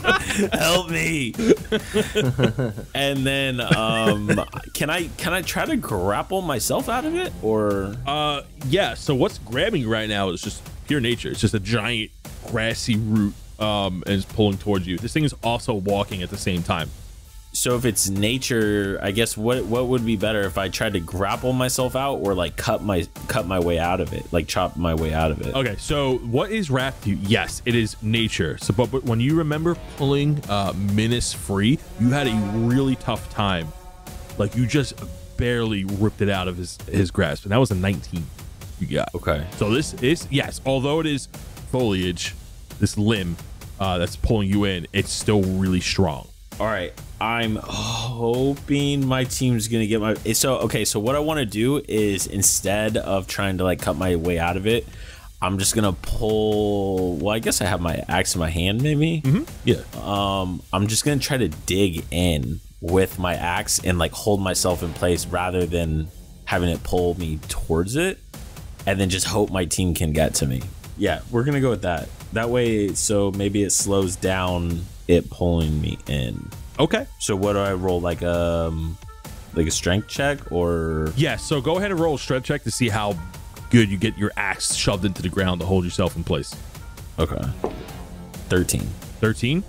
[SPEAKER 4] help me. And then, can I try to grapple myself out of it, or?
[SPEAKER 1] Yeah. So what's grabbing you right now is just pure nature. It's just a giant grassy root, and it's pulling towards you. This thing is also walking at the same time.
[SPEAKER 4] So if it's nature, I guess what would be better if I tried to grapple myself out or like cut my way out of it, like chop my way out of it.
[SPEAKER 1] Okay, so what is wrapped you? Yes, it is nature. So, but when you remember pulling Minus free, you had a really tough time. Like you just barely ripped it out of his grasp, and that was a 19 you got.
[SPEAKER 4] Okay.
[SPEAKER 1] So this is, yes, although it is foliage, this limb that's pulling you in, it's still really strong.
[SPEAKER 4] All right. I'm hoping my team's gonna get my. So what I want to do is, instead of trying to like cut my way out of it, I'm just gonna pull. Well, I guess I have my axe in my hand, maybe.
[SPEAKER 1] Mm-hmm. Yeah.
[SPEAKER 4] I'm just gonna try to dig in with my axe and like hold myself in place rather than having it pull me towards it, and then just hope my team can get to me. Yeah, we're gonna go with that. That way, so maybe it slows down it pulling me in.
[SPEAKER 1] Okay.
[SPEAKER 4] So what do I roll? Like a strength check or?
[SPEAKER 1] Yeah. So go ahead and roll a strength check to see how good you get your axe shoved into the ground to hold yourself in place.
[SPEAKER 4] Okay. 13.
[SPEAKER 1] 13.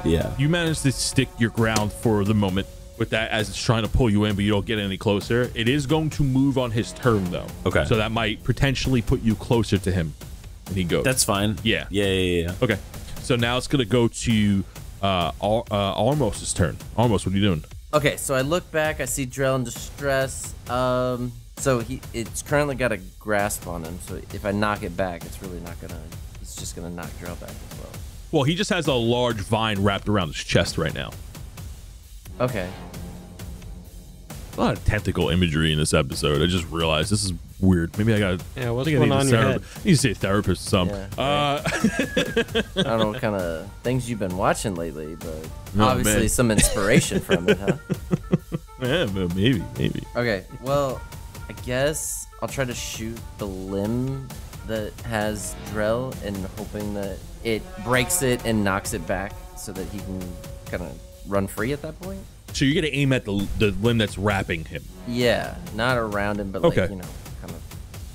[SPEAKER 4] Yeah.
[SPEAKER 1] You manage to stick your ground for the moment with that as it's trying to pull you in, but you don't get any closer. It is going to move on his turn though.
[SPEAKER 4] Okay.
[SPEAKER 1] So that might potentially put you closer to him when he goes.
[SPEAKER 4] That's fine.
[SPEAKER 1] Yeah.
[SPEAKER 4] Yeah.
[SPEAKER 1] Okay. So now it's gonna go to Armos's turn. Armos, what are you doing?
[SPEAKER 2] Okay, so I look back. I see Drell in distress. So it's currently got a grasp on him. So if I knock it back, it's really not gonna. It's just gonna knock Drell back as well.
[SPEAKER 1] Well, he just has a large vine wrapped around his chest right now.
[SPEAKER 2] Okay.
[SPEAKER 1] A lot of tentacle imagery in this episode. I just realized this is weird. Maybe I got.
[SPEAKER 3] Yeah, what's going on in your head?
[SPEAKER 1] I need to say therapist or something.
[SPEAKER 2] Yeah, I don't know what kind of things you've been watching lately, but
[SPEAKER 1] Oh,
[SPEAKER 2] obviously
[SPEAKER 1] man.
[SPEAKER 2] some inspiration from it, huh?
[SPEAKER 1] Yeah, but maybe.
[SPEAKER 2] Okay, well, I guess I'll try to shoot the limb that has Drell and hoping that it breaks it and knocks it back so that he can kind of run free at that point.
[SPEAKER 1] So you're gonna aim at the limb that's wrapping him.
[SPEAKER 2] Yeah, not around him, but
[SPEAKER 1] Okay.
[SPEAKER 2] like, kind of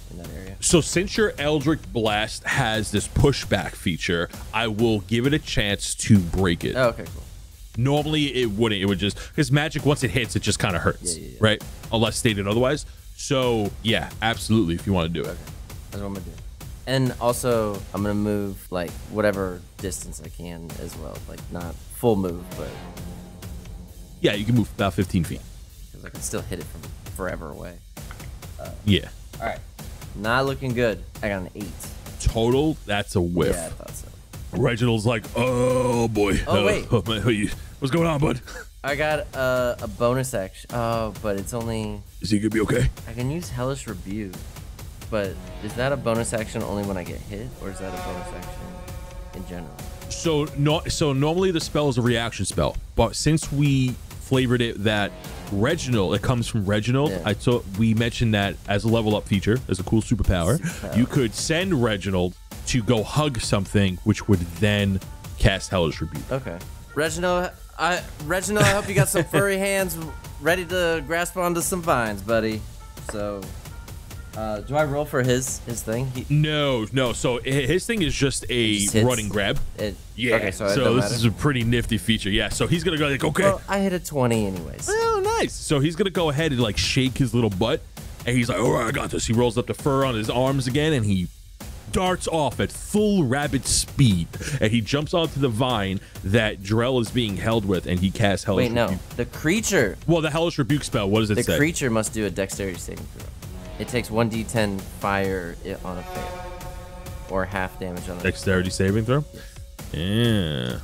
[SPEAKER 2] in that area.
[SPEAKER 1] So since your Eldritch Blast has this pushback feature, I will give it a chance to break it.
[SPEAKER 2] Oh, okay, cool.
[SPEAKER 1] Normally it wouldn't. It would just, because magic, once it hits, it just kind of hurts,
[SPEAKER 2] Yeah.
[SPEAKER 1] right? Unless stated otherwise. So yeah, absolutely. If you want to do it.
[SPEAKER 2] Okay, that's what I'm gonna do. And also, I'm gonna move like whatever distance I can as well, like not full move, but
[SPEAKER 1] Yeah, you can move about 15 feet.
[SPEAKER 2] because I can still hit it from forever away.
[SPEAKER 1] Yeah.
[SPEAKER 2] All right, not looking good. I got an 8.
[SPEAKER 1] Total, that's a whiff.
[SPEAKER 2] Yeah, I thought so.
[SPEAKER 1] Reginald's like, oh boy.
[SPEAKER 2] Oh, wait.
[SPEAKER 1] What's going on, bud?
[SPEAKER 2] I got a bonus action. Oh, but it's only
[SPEAKER 1] Is he gonna be okay?
[SPEAKER 2] I can use Hellish Rebuke, but is that a bonus action only when I get hit, or is that a bonus action in general?
[SPEAKER 1] So normally the spell is a reaction spell, but since we flavored it that Reginald, it comes from Reginald.
[SPEAKER 2] Yeah.
[SPEAKER 1] We mentioned that as a level up feature, as a cool superpower. You could send Reginald to go hug something, which would then cast Hellish Rebuke.
[SPEAKER 2] Okay, Reginald, I hope you got some furry hands ready to grasp onto some vines, buddy. So, do I roll for his thing?
[SPEAKER 1] No. So his thing is just a
[SPEAKER 2] just hits.
[SPEAKER 1] running grab. Yeah.
[SPEAKER 2] Okay, so it don't
[SPEAKER 1] this
[SPEAKER 2] matter?
[SPEAKER 1] is a pretty nifty feature. Yeah. So he's gonna go like, okay.
[SPEAKER 2] Well, I hit a 20 anyways.
[SPEAKER 1] Oh, nice. So he's gonna go ahead and like shake his little butt, and he's like, all right, I got this. He rolls up the fur on his arms again, and he darts off at full rabbit speed, and he jumps onto the vine that Drell is being held with, and he casts Hellish
[SPEAKER 2] Wait, no,
[SPEAKER 1] Rebuke.
[SPEAKER 2] the creature.
[SPEAKER 1] Well, the Hellish Rebuke spell, what does it
[SPEAKER 2] The
[SPEAKER 1] say?
[SPEAKER 2] creature must do a dexterity saving throw. It takes 1d10 fire on a fail, or half damage on a
[SPEAKER 1] Dexterity saving throw? Yeah.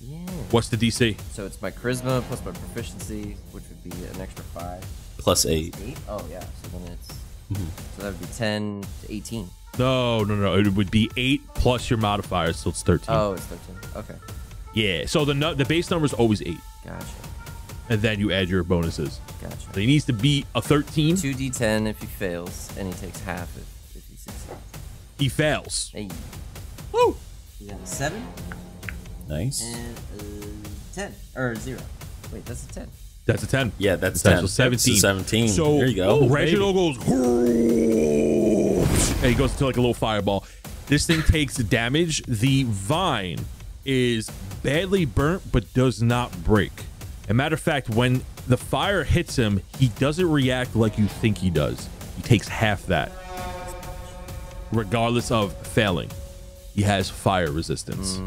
[SPEAKER 2] Yeah.
[SPEAKER 1] What's the DC?
[SPEAKER 2] So it's my charisma plus my proficiency, which would be an extra 5.
[SPEAKER 4] Plus 8.
[SPEAKER 2] 8? Oh, yeah. So then it's. So that would be 10 to 18.
[SPEAKER 1] No. It would be 8 plus your modifier, so it's 13.
[SPEAKER 2] Oh, it's 13. Okay.
[SPEAKER 1] Yeah. So the base number is always 8,
[SPEAKER 2] Gotcha.
[SPEAKER 1] and then you add your bonuses.
[SPEAKER 2] Gotcha.
[SPEAKER 1] So he needs to beat a 13.
[SPEAKER 2] 2d10 if he fails, and he takes half if he succeeds.
[SPEAKER 1] He fails.
[SPEAKER 2] Hey.
[SPEAKER 1] Woo!
[SPEAKER 2] You got a 7
[SPEAKER 4] Nice.
[SPEAKER 2] and a 10. Or 0. Wait, that's a 10.
[SPEAKER 1] That's a 10.
[SPEAKER 4] Yeah, that's
[SPEAKER 1] So
[SPEAKER 4] 10.
[SPEAKER 1] 17.
[SPEAKER 4] That's a 17.
[SPEAKER 1] So
[SPEAKER 4] there you go.
[SPEAKER 1] Reginald goes, and he goes to like a little fireball. This thing takes damage. The vine is badly burnt, but does not break. As a matter of fact, when the fire hits him, he doesn't react like you think he does. He takes half that, regardless of failing. He has fire resistance.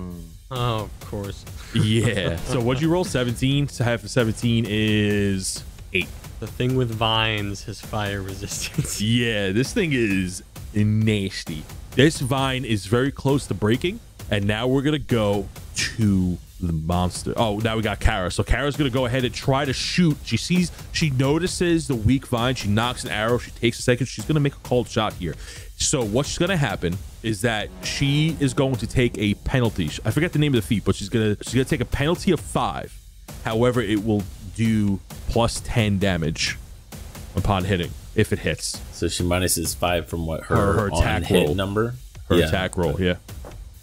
[SPEAKER 3] Oh, of course.
[SPEAKER 1] Yeah. So what'd you roll? 17. So half of 17 is 8.
[SPEAKER 3] The thing with vines has fire resistance.
[SPEAKER 1] Yeah, this thing is nasty. This vine is very close to breaking, and now we're gonna go to the monster. Oh, now we got Kara. So Kara's gonna go ahead and try to shoot. She notices the weak vine. She knocks an arrow. She takes a second. She's gonna make a cold shot here. So what's gonna happen is that she is going to take a penalty. I forget the name of the feat, but she's gonna take a penalty of 5. However, it will do plus 10 damage upon hitting if it hits.
[SPEAKER 4] So she minuses 5 from what
[SPEAKER 1] Her
[SPEAKER 4] her
[SPEAKER 1] attack
[SPEAKER 4] on hit
[SPEAKER 1] roll.
[SPEAKER 4] number.
[SPEAKER 1] Her
[SPEAKER 4] Yeah.
[SPEAKER 1] attack roll, yeah.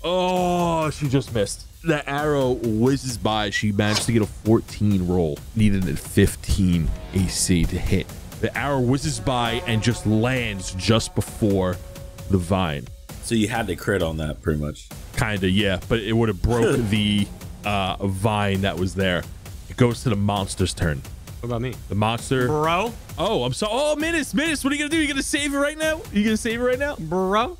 [SPEAKER 1] Oh, she just missed. The arrow whizzes by. She managed to get a 14 roll. Needed a 15 AC to hit. The arrow whizzes by and just lands just before the vine.
[SPEAKER 4] So you had to crit on that, pretty much.
[SPEAKER 1] Kinda, yeah. But it would have broke the vine that was there. It goes to the monster's turn.
[SPEAKER 3] What about me?
[SPEAKER 1] The monster.
[SPEAKER 3] Bro?
[SPEAKER 1] Oh, I'm sorry. Oh, Menace, what are you gonna do? You gonna save it right now? You gonna save it right now?
[SPEAKER 3] Bro?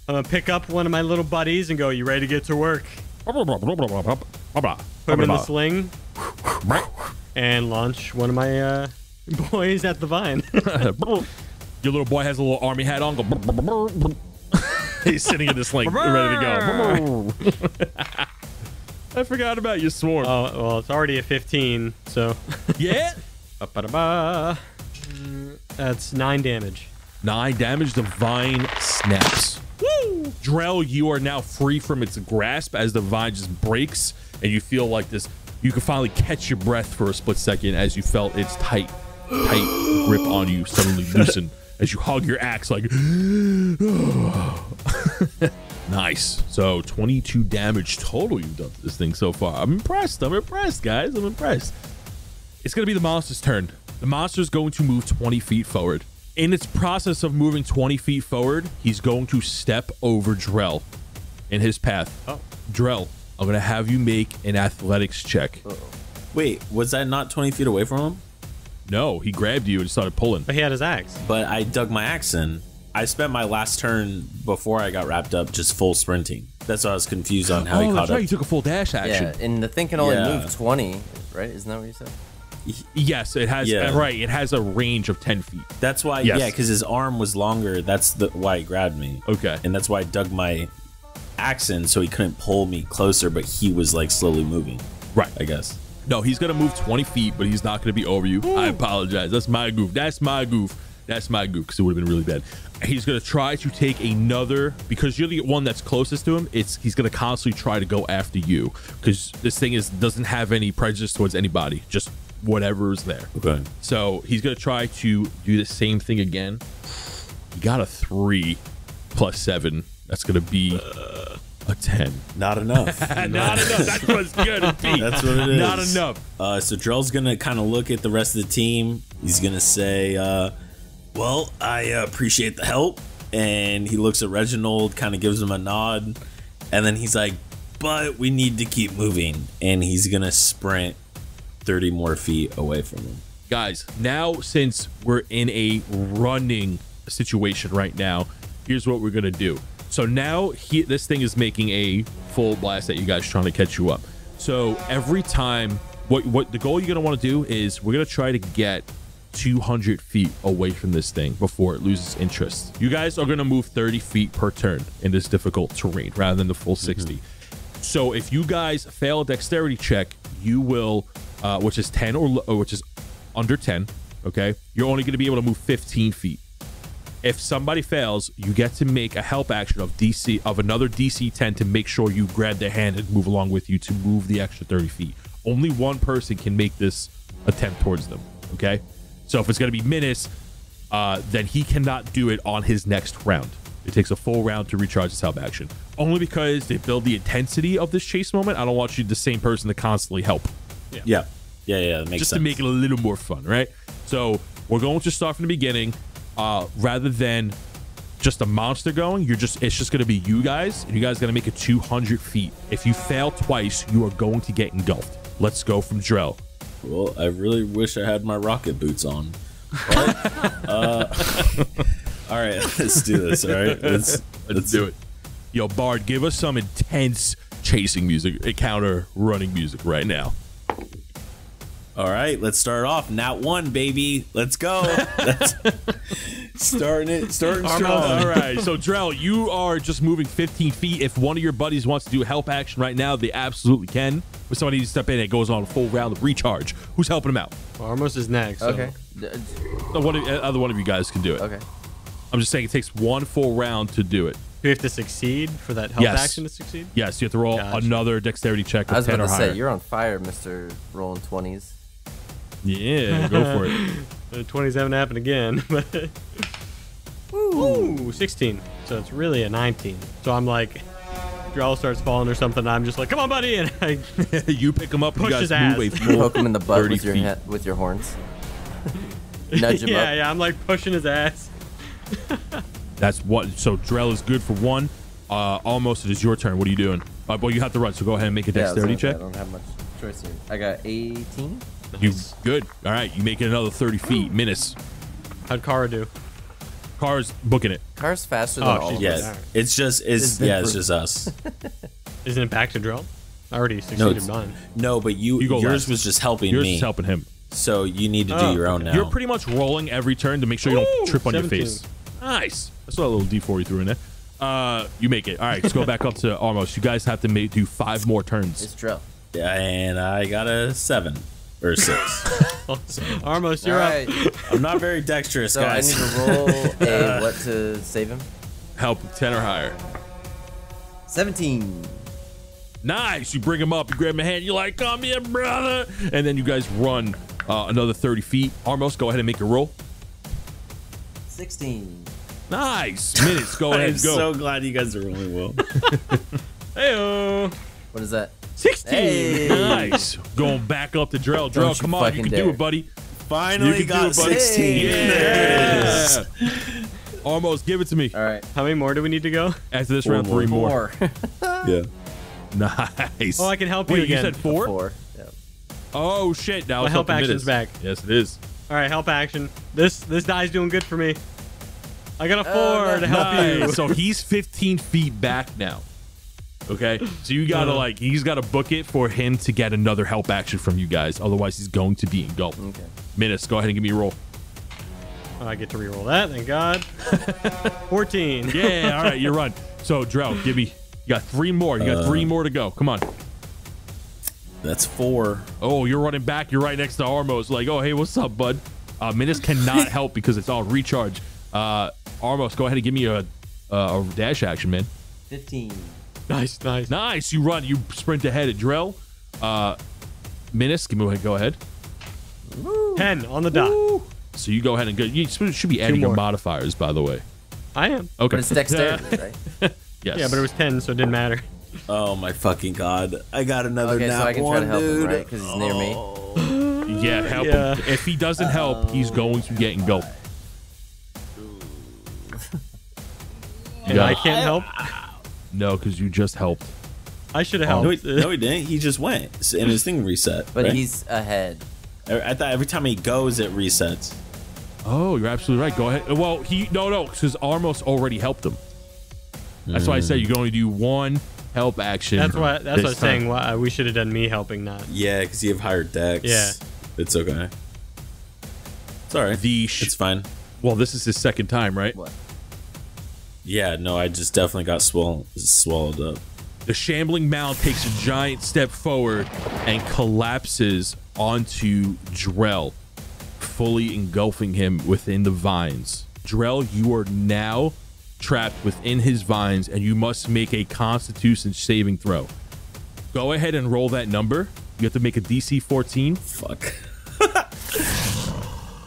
[SPEAKER 3] I'm gonna pick up one of my little buddies and go, you ready to get to work? Put him in the sling and launch one of my boys at the vine.
[SPEAKER 1] Your little boy has a little army hat on. Go. He's sitting in the sling, ready to go. I forgot about your swarm.
[SPEAKER 3] Oh, well, it's already a 15, so.
[SPEAKER 1] Yeah?
[SPEAKER 3] Ba-ba-da-ba. That's 9 damage.
[SPEAKER 1] 9 damage. The vine snaps. Woo! Drell, you are now free from its grasp as the vine just breaks, and you feel like this. You can finally catch your breath for a split second as you felt its tight grip on you suddenly loosen as you hug your axe like. Nice. So 22 damage total you've done to this thing so far. I'm impressed, guys. I'm impressed. It's going to be the monster's turn. The monster's going to move 20 feet forward. In its process of moving 20 feet forward, he's going to step over Drell in his path.
[SPEAKER 3] Oh.
[SPEAKER 1] Drell, I'm going to have you make an athletics check.
[SPEAKER 4] Wait, was that not 20 feet away from him?
[SPEAKER 1] No, he grabbed you and started pulling.
[SPEAKER 3] But he had his axe.
[SPEAKER 4] But I dug my axe in. I spent my last turn before I got wrapped up just full sprinting. That's why I was confused on how he
[SPEAKER 1] Oh,
[SPEAKER 4] caught
[SPEAKER 1] that's right.
[SPEAKER 4] up.
[SPEAKER 1] You took a full dash action.
[SPEAKER 2] Yeah, and the thing can only
[SPEAKER 4] Yeah.
[SPEAKER 2] move 20, right? Isn't that what you said?
[SPEAKER 1] Yes, it has.
[SPEAKER 4] Yeah.
[SPEAKER 1] Right, it has a range of 10 feet.
[SPEAKER 4] That's why,
[SPEAKER 1] Yes.
[SPEAKER 4] yeah, because his arm was longer. That's why he grabbed me.
[SPEAKER 1] Okay.
[SPEAKER 4] And that's why I dug my axe in so he couldn't pull me closer, but he was like slowly moving,
[SPEAKER 1] Right.
[SPEAKER 4] I guess.
[SPEAKER 1] No, he's going to move 20 feet, but he's not going to be over you. I apologize. That's my goof. That's my goof because it would have been really bad. He's going to try to take another, because you're the one that's closest to him. He's going to constantly try to go after you because this thing doesn't have any prejudice towards anybody, just whatever is there.
[SPEAKER 4] Okay.
[SPEAKER 1] So he's going to try to do the same thing again. You got a 3 plus 7. That's going to be a 10.
[SPEAKER 4] Not enough.
[SPEAKER 1] Not enough. That's what's going to be.
[SPEAKER 4] That's what it is.
[SPEAKER 1] Not enough.
[SPEAKER 4] So Drell's going to kind of look at the rest of the team. He's going to say, well, I appreciate the help. And he looks at Reginald, kind of gives him a nod. And then he's like, but we need to keep moving. And he's going to sprint 30 more feet away from him.
[SPEAKER 1] Guys, now since we're in a running situation right now, here's what we're going to do. So now this thing is making a full blast at you guys, trying to catch you up. So every time, what the goal you're going to want to do is we're going to try to get 200 feet away from this thing before it loses interest. You guys are going to move 30 feet per turn in this difficult terrain rather than the full 60. So if you guys fail a dexterity check, you will, which is 10 or which is under 10, okay? You're only going to be able to move 15 feet. If somebody fails, you get to make a help action of another DC 10 to make sure you grab their hand and move along with you to move the extra 30 feet. Only one person can make this attempt towards them, okay? So if it's going to be Minus, then he cannot do it on his next round. It takes a full round to recharge his help action. Only because they build the intensity of this chase moment. I don't want you the same person to constantly help.
[SPEAKER 4] Yeah. That makes
[SPEAKER 1] Just
[SPEAKER 4] sense.
[SPEAKER 1] to make it a little more fun, right? So we're going to start from the beginning. Rather than just a monster going, it's just going to be you guys, and you guys got to make it 200 feet. If you fail twice, you are going to get engulfed. Let's go from Drell.
[SPEAKER 4] Well, I really wish I had my rocket boots on. But, all right, let's do this. All right, let's
[SPEAKER 1] do it. Yo, Bard, give us some intense chasing music, counter running music right now.
[SPEAKER 4] All right, let's start off. Nat 1, baby. Let's go. Starting strong.
[SPEAKER 1] All right, so Drell, you are just moving 15 feet. If one of your buddies wants to do a help action right now, they absolutely can. If somebody needs to step in, it goes on a full round of recharge. Who's helping him out?
[SPEAKER 3] Armos is next. So.
[SPEAKER 2] Okay.
[SPEAKER 1] So either one of you guys can do it.
[SPEAKER 2] Okay.
[SPEAKER 1] I'm just saying it takes one full round to do it.
[SPEAKER 3] Do we have to succeed for that help
[SPEAKER 1] Yes.
[SPEAKER 3] action to succeed?
[SPEAKER 1] Yes, you have to roll
[SPEAKER 3] Gotcha.
[SPEAKER 1] another dexterity check
[SPEAKER 2] I
[SPEAKER 1] with
[SPEAKER 2] was
[SPEAKER 1] 10
[SPEAKER 2] about
[SPEAKER 1] or
[SPEAKER 2] to
[SPEAKER 1] higher.
[SPEAKER 2] say, you're on fire, Mr. Rolling 20s.
[SPEAKER 1] Yeah, go for it.
[SPEAKER 3] The 20s haven't happened again, but. Ooh, 16. So it's really a 19. So I'm like, Drell starts falling or something. I'm just like, come on, buddy. And I
[SPEAKER 1] You pick him up and you
[SPEAKER 3] Push
[SPEAKER 1] guys
[SPEAKER 3] his
[SPEAKER 1] move
[SPEAKER 3] ass.
[SPEAKER 1] a full
[SPEAKER 2] Poke him in the butt
[SPEAKER 1] 30
[SPEAKER 2] with your
[SPEAKER 1] feet.
[SPEAKER 2] with your horns. Nudge him up.
[SPEAKER 3] yeah, I'm like pushing his ass.
[SPEAKER 1] That's what. So Drell is good for 1. Almost it is your turn. What are you doing? Well, you have to run, so go ahead and make a
[SPEAKER 2] Yeah, I was
[SPEAKER 1] dexterity
[SPEAKER 2] gonna say,
[SPEAKER 1] check.
[SPEAKER 2] I don't have much choice here. I got 18.
[SPEAKER 1] You good. All right, you make it another 30 feet. Minus.
[SPEAKER 3] How'd Kara do?
[SPEAKER 1] Car's booking it.
[SPEAKER 2] Car's faster than
[SPEAKER 3] Oh,
[SPEAKER 2] all
[SPEAKER 3] she's
[SPEAKER 2] of
[SPEAKER 3] Yeah.
[SPEAKER 2] us.
[SPEAKER 4] Yeah, it's just
[SPEAKER 2] It's been
[SPEAKER 4] it's
[SPEAKER 2] for-
[SPEAKER 4] just us.
[SPEAKER 3] Isn't it back to Drell? I already
[SPEAKER 4] No,
[SPEAKER 3] succeeded
[SPEAKER 4] it's,
[SPEAKER 3] mine.
[SPEAKER 4] no, but
[SPEAKER 1] You go
[SPEAKER 4] yours
[SPEAKER 1] last.
[SPEAKER 4] was just helping
[SPEAKER 1] Yours
[SPEAKER 4] me.
[SPEAKER 1] is helping him.
[SPEAKER 4] So you need to do
[SPEAKER 3] Oh,
[SPEAKER 4] your own now.
[SPEAKER 1] You're pretty much rolling every turn to make sure you don't
[SPEAKER 3] Ooh,
[SPEAKER 1] trip on
[SPEAKER 3] 17.
[SPEAKER 1] your face. Nice. I saw a little D4 you threw in there. You make it. All right, let's go back up to almost. You guys have to do 5 more turns.
[SPEAKER 2] It's Drell.
[SPEAKER 4] Yeah, and I got a 7 or 6.
[SPEAKER 3] Armos,
[SPEAKER 2] All
[SPEAKER 3] you're
[SPEAKER 2] right.
[SPEAKER 3] up.
[SPEAKER 4] I'm not very dexterous,
[SPEAKER 2] So I
[SPEAKER 4] guys.
[SPEAKER 2] need to roll a what to save him?
[SPEAKER 1] Help 10 or higher.
[SPEAKER 2] 17.
[SPEAKER 1] Nice. You bring him up. You grab him a hand. You're like, come here, brother. And then you guys run another 30 feet. Armos, go ahead and make your roll.
[SPEAKER 2] 16.
[SPEAKER 1] Nice. Minutes. Go ahead
[SPEAKER 4] I'm
[SPEAKER 1] and go.
[SPEAKER 4] so glad you guys are rolling well.
[SPEAKER 3] Hey-oh.
[SPEAKER 2] What is that?
[SPEAKER 3] 16.
[SPEAKER 2] Hey.
[SPEAKER 1] Nice. Going back up to Drell.
[SPEAKER 2] Don't
[SPEAKER 1] Drell,
[SPEAKER 2] you
[SPEAKER 1] come on. You
[SPEAKER 2] fucking
[SPEAKER 1] can
[SPEAKER 2] dare.
[SPEAKER 1] do it, buddy.
[SPEAKER 4] Finally
[SPEAKER 1] You can
[SPEAKER 4] got
[SPEAKER 1] do it, buddy.
[SPEAKER 4] 16.
[SPEAKER 2] Hey.
[SPEAKER 4] There it is.
[SPEAKER 1] Almost. Give it to me.
[SPEAKER 2] All right.
[SPEAKER 3] How many more do we need to go?
[SPEAKER 1] After this
[SPEAKER 4] 4
[SPEAKER 1] round,
[SPEAKER 4] more.
[SPEAKER 1] 3 more.
[SPEAKER 2] 4.
[SPEAKER 4] Yeah.
[SPEAKER 1] Nice.
[SPEAKER 3] Oh, I can help
[SPEAKER 1] Wait,
[SPEAKER 3] you again.
[SPEAKER 1] You said 4?
[SPEAKER 2] 4. Yep.
[SPEAKER 1] Oh, shit. Now
[SPEAKER 3] My
[SPEAKER 1] it's
[SPEAKER 3] help
[SPEAKER 1] up to
[SPEAKER 3] action's
[SPEAKER 1] minutes.
[SPEAKER 3] back.
[SPEAKER 1] Yes, it is.
[SPEAKER 3] All right, help action. This die's doing good for me. I got a 4
[SPEAKER 2] no.
[SPEAKER 3] to help you.
[SPEAKER 1] Nice. So he's 15 feet back now. Okay, so you gotta he's gotta book it for him to get another help action from you guys. Otherwise, he's going to be engulfed.
[SPEAKER 2] Okay.
[SPEAKER 1] Minutes, go ahead and give me a roll.
[SPEAKER 3] Oh, I get to reroll that. Thank God. 14.
[SPEAKER 1] Yeah, all right, you run. So Drell, give me. You got 3 more. You got 3 more to go. Come on.
[SPEAKER 4] That's 4.
[SPEAKER 1] Oh, you're running back. You're right next to Armos. Like, oh, hey, what's up, bud? Minutes cannot help because it's all recharge. Armos, go ahead and give me a dash action, man.
[SPEAKER 2] 15.
[SPEAKER 3] Nice, nice.
[SPEAKER 1] Nice. You run. You sprint ahead of Drell. Minutes, go ahead.
[SPEAKER 3] 10 on the dot.
[SPEAKER 1] Woo. So you go ahead and go. You should be adding your
[SPEAKER 3] more.
[SPEAKER 1] modifiers, by the way.
[SPEAKER 3] I am.
[SPEAKER 1] Okay.
[SPEAKER 2] But it's dexterity, right?
[SPEAKER 1] Yes.
[SPEAKER 3] Yeah, but it was 10, so it didn't matter.
[SPEAKER 4] Oh my fucking god! I got another
[SPEAKER 2] Okay,
[SPEAKER 4] nap
[SPEAKER 2] so I can try
[SPEAKER 4] one,
[SPEAKER 2] to help
[SPEAKER 4] dude.
[SPEAKER 2] him, right? Because he's near me.
[SPEAKER 1] Yeah, help
[SPEAKER 3] Yeah.
[SPEAKER 1] him. If he doesn't help, he's going to get engulfed.
[SPEAKER 3] And
[SPEAKER 1] Yeah.
[SPEAKER 3] I can't help.
[SPEAKER 1] No, because you just helped.
[SPEAKER 3] I should have
[SPEAKER 4] No,
[SPEAKER 3] helped.
[SPEAKER 4] he didn't. He just went, and his thing reset.
[SPEAKER 2] But
[SPEAKER 4] right?
[SPEAKER 2] he's ahead.
[SPEAKER 4] I thought every time he goes, it resets.
[SPEAKER 1] Oh, you're absolutely right. Go ahead. Well, no, because Armos already helped him. That's why I said you can only do 1 help action.
[SPEAKER 3] That's what I
[SPEAKER 1] this
[SPEAKER 3] was
[SPEAKER 1] time.
[SPEAKER 3] saying. Why we should have done me helping, not.
[SPEAKER 4] Yeah, because you have higher decks.
[SPEAKER 3] Yeah.
[SPEAKER 4] It's okay. It's all right. It's fine.
[SPEAKER 1] Well, this is his second time, right?
[SPEAKER 2] What?
[SPEAKER 4] Yeah, no, I just definitely got swallowed up.
[SPEAKER 1] The shambling mound takes a giant step forward and collapses onto Drell, fully engulfing him within the vines. Drell, you are now trapped within his vines, and you must make a Constitution saving throw. Go ahead and roll that number. You have to make a DC 14.
[SPEAKER 4] Fuck.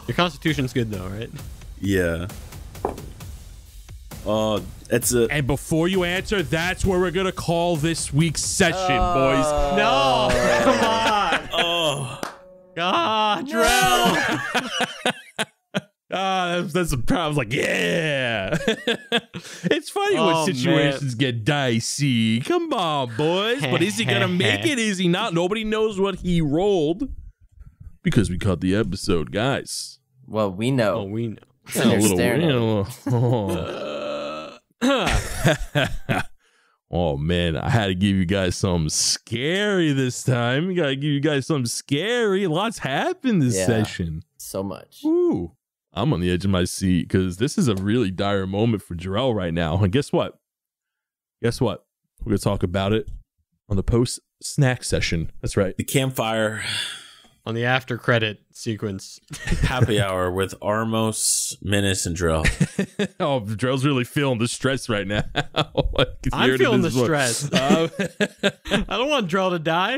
[SPEAKER 3] Your constitution's good though, right?
[SPEAKER 4] Yeah. Oh, it's a.
[SPEAKER 1] And before you answer, that's where we're gonna call this week's session, boys.
[SPEAKER 3] No, come on.
[SPEAKER 4] Oh.
[SPEAKER 3] God, Drell.
[SPEAKER 1] That's the problem. I was like, yeah. It's funny
[SPEAKER 3] Oh,
[SPEAKER 1] when situations get dicey. Come on, boys. But is he gonna make it? Is he not? Nobody knows what he rolled because we cut the episode, guys.
[SPEAKER 2] Well, we know.
[SPEAKER 3] Oh, we know.
[SPEAKER 2] And they're staring at
[SPEAKER 1] Oh man, I had to give you guys something scary this time. We gotta give you guys something scary. Lots happened this
[SPEAKER 2] Yeah.
[SPEAKER 1] session.
[SPEAKER 2] so much.
[SPEAKER 1] Ooh, I'm on the edge of my seat because this is a really dire moment for Jarrell right now. And guess what? We're gonna talk about it on the post snack session. That's right.
[SPEAKER 4] The campfire
[SPEAKER 3] On the after credit sequence.
[SPEAKER 4] happy hour with Armos, Menace, and Drill.
[SPEAKER 1] Oh, Jarrell's really feeling the stress right now. I can hear
[SPEAKER 3] I'm
[SPEAKER 1] it in
[SPEAKER 3] feeling the
[SPEAKER 1] his voice.
[SPEAKER 3] stress. I don't want Drell to die.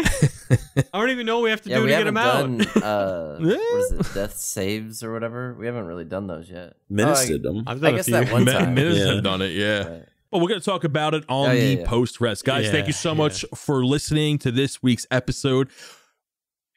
[SPEAKER 3] I don't even know what we have to
[SPEAKER 2] Yeah,
[SPEAKER 3] do
[SPEAKER 2] we
[SPEAKER 3] to get
[SPEAKER 2] haven't
[SPEAKER 3] him out.
[SPEAKER 2] done what is it, death saves or whatever. We haven't really done those yet.
[SPEAKER 4] Menace did them.
[SPEAKER 3] I've
[SPEAKER 2] I
[SPEAKER 3] done a
[SPEAKER 2] guess
[SPEAKER 3] few.
[SPEAKER 2] that one time.
[SPEAKER 1] Minutes
[SPEAKER 4] Yeah.
[SPEAKER 1] have done it, yeah.
[SPEAKER 2] Right.
[SPEAKER 1] Well, we're going to talk about it on
[SPEAKER 2] Oh, yeah,
[SPEAKER 1] the
[SPEAKER 2] yeah.
[SPEAKER 1] post-rest. Guys, thank you so much for listening to this week's episode.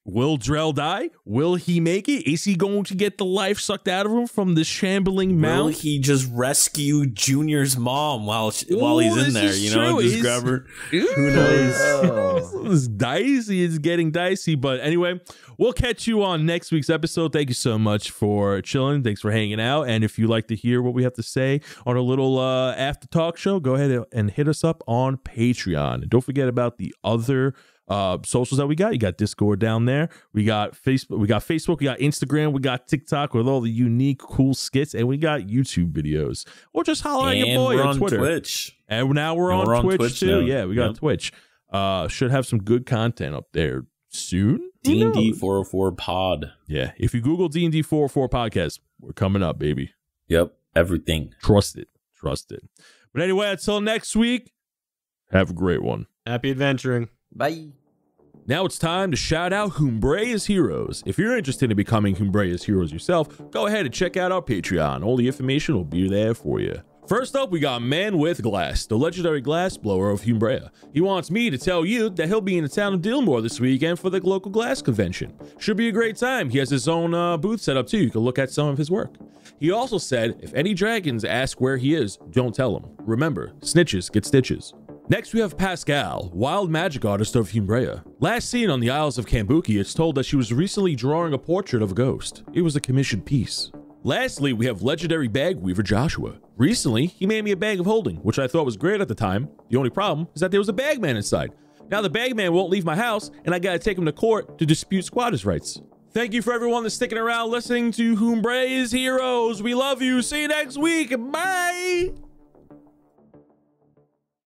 [SPEAKER 1] Will Drell die? Will he make it? Is he going to get the life sucked out of him from this shambling
[SPEAKER 4] Will
[SPEAKER 1] mount?
[SPEAKER 4] he just rescue Junior's mom while he's
[SPEAKER 1] this
[SPEAKER 4] in there?
[SPEAKER 1] is
[SPEAKER 4] You know,
[SPEAKER 1] true.
[SPEAKER 4] just
[SPEAKER 1] He's-
[SPEAKER 4] grab her.
[SPEAKER 1] Who
[SPEAKER 2] knows?
[SPEAKER 1] It's dicey. It's getting dicey. But anyway, we'll catch you on next week's episode. Thank you so much for chilling. Thanks for hanging out. And if you like to hear what we have to say on a little after talk show, go ahead and hit us up on Patreon. And don't forget about the other socials that we got. You got Discord down there. We got Facebook. We got Instagram. We got TikTok with all the unique, cool skits, and we got YouTube videos. Or just holler at your
[SPEAKER 4] And
[SPEAKER 1] boy
[SPEAKER 4] we're
[SPEAKER 1] on
[SPEAKER 4] on
[SPEAKER 1] Twitter.
[SPEAKER 4] Twitch.
[SPEAKER 1] And now we're on Twitch too.
[SPEAKER 4] now.
[SPEAKER 1] Yeah, we got
[SPEAKER 4] Yep.
[SPEAKER 1] Twitch. Should have some good content up there soon.
[SPEAKER 4] DND404 pod.
[SPEAKER 1] Yeah, if you Google DND404 podcast, we're coming up, baby.
[SPEAKER 4] Yep, everything.
[SPEAKER 1] Trust it. But anyway, until next week, have a great one.
[SPEAKER 3] Happy adventuring.
[SPEAKER 2] Bye.
[SPEAKER 1] Now it's time to shout out Humbrea's Heroes. If you're interested in becoming Humbrea's Heroes yourself, go ahead and check out our Patreon. All the information will be there for you. First up, we got Man with Glass, the legendary glass blower of Humbrea. He wants me to tell you that he'll be in the town of Dillmore this weekend for the local glass convention. Should be a great time. He has his own booth set up too. You can look at some of his work. He also said, if any dragons ask where he is, don't tell them. Remember, snitches get stitches. Next, we have Pascal, wild magic artist of Humbrea. Last seen on the Isles of Kambuki, it's told that she was recently drawing a portrait of a ghost. It was a commissioned piece. Lastly, we have legendary bag weaver Joshua. Recently, he made me a bag of holding, which I thought was great at the time. The only problem is that there was a bagman inside. Now the bagman won't leave my house, and I gotta take him to court to dispute squatters' rights. Thank you for everyone that's sticking around listening to Humbrea's Heroes. We love you. See you next week. Bye.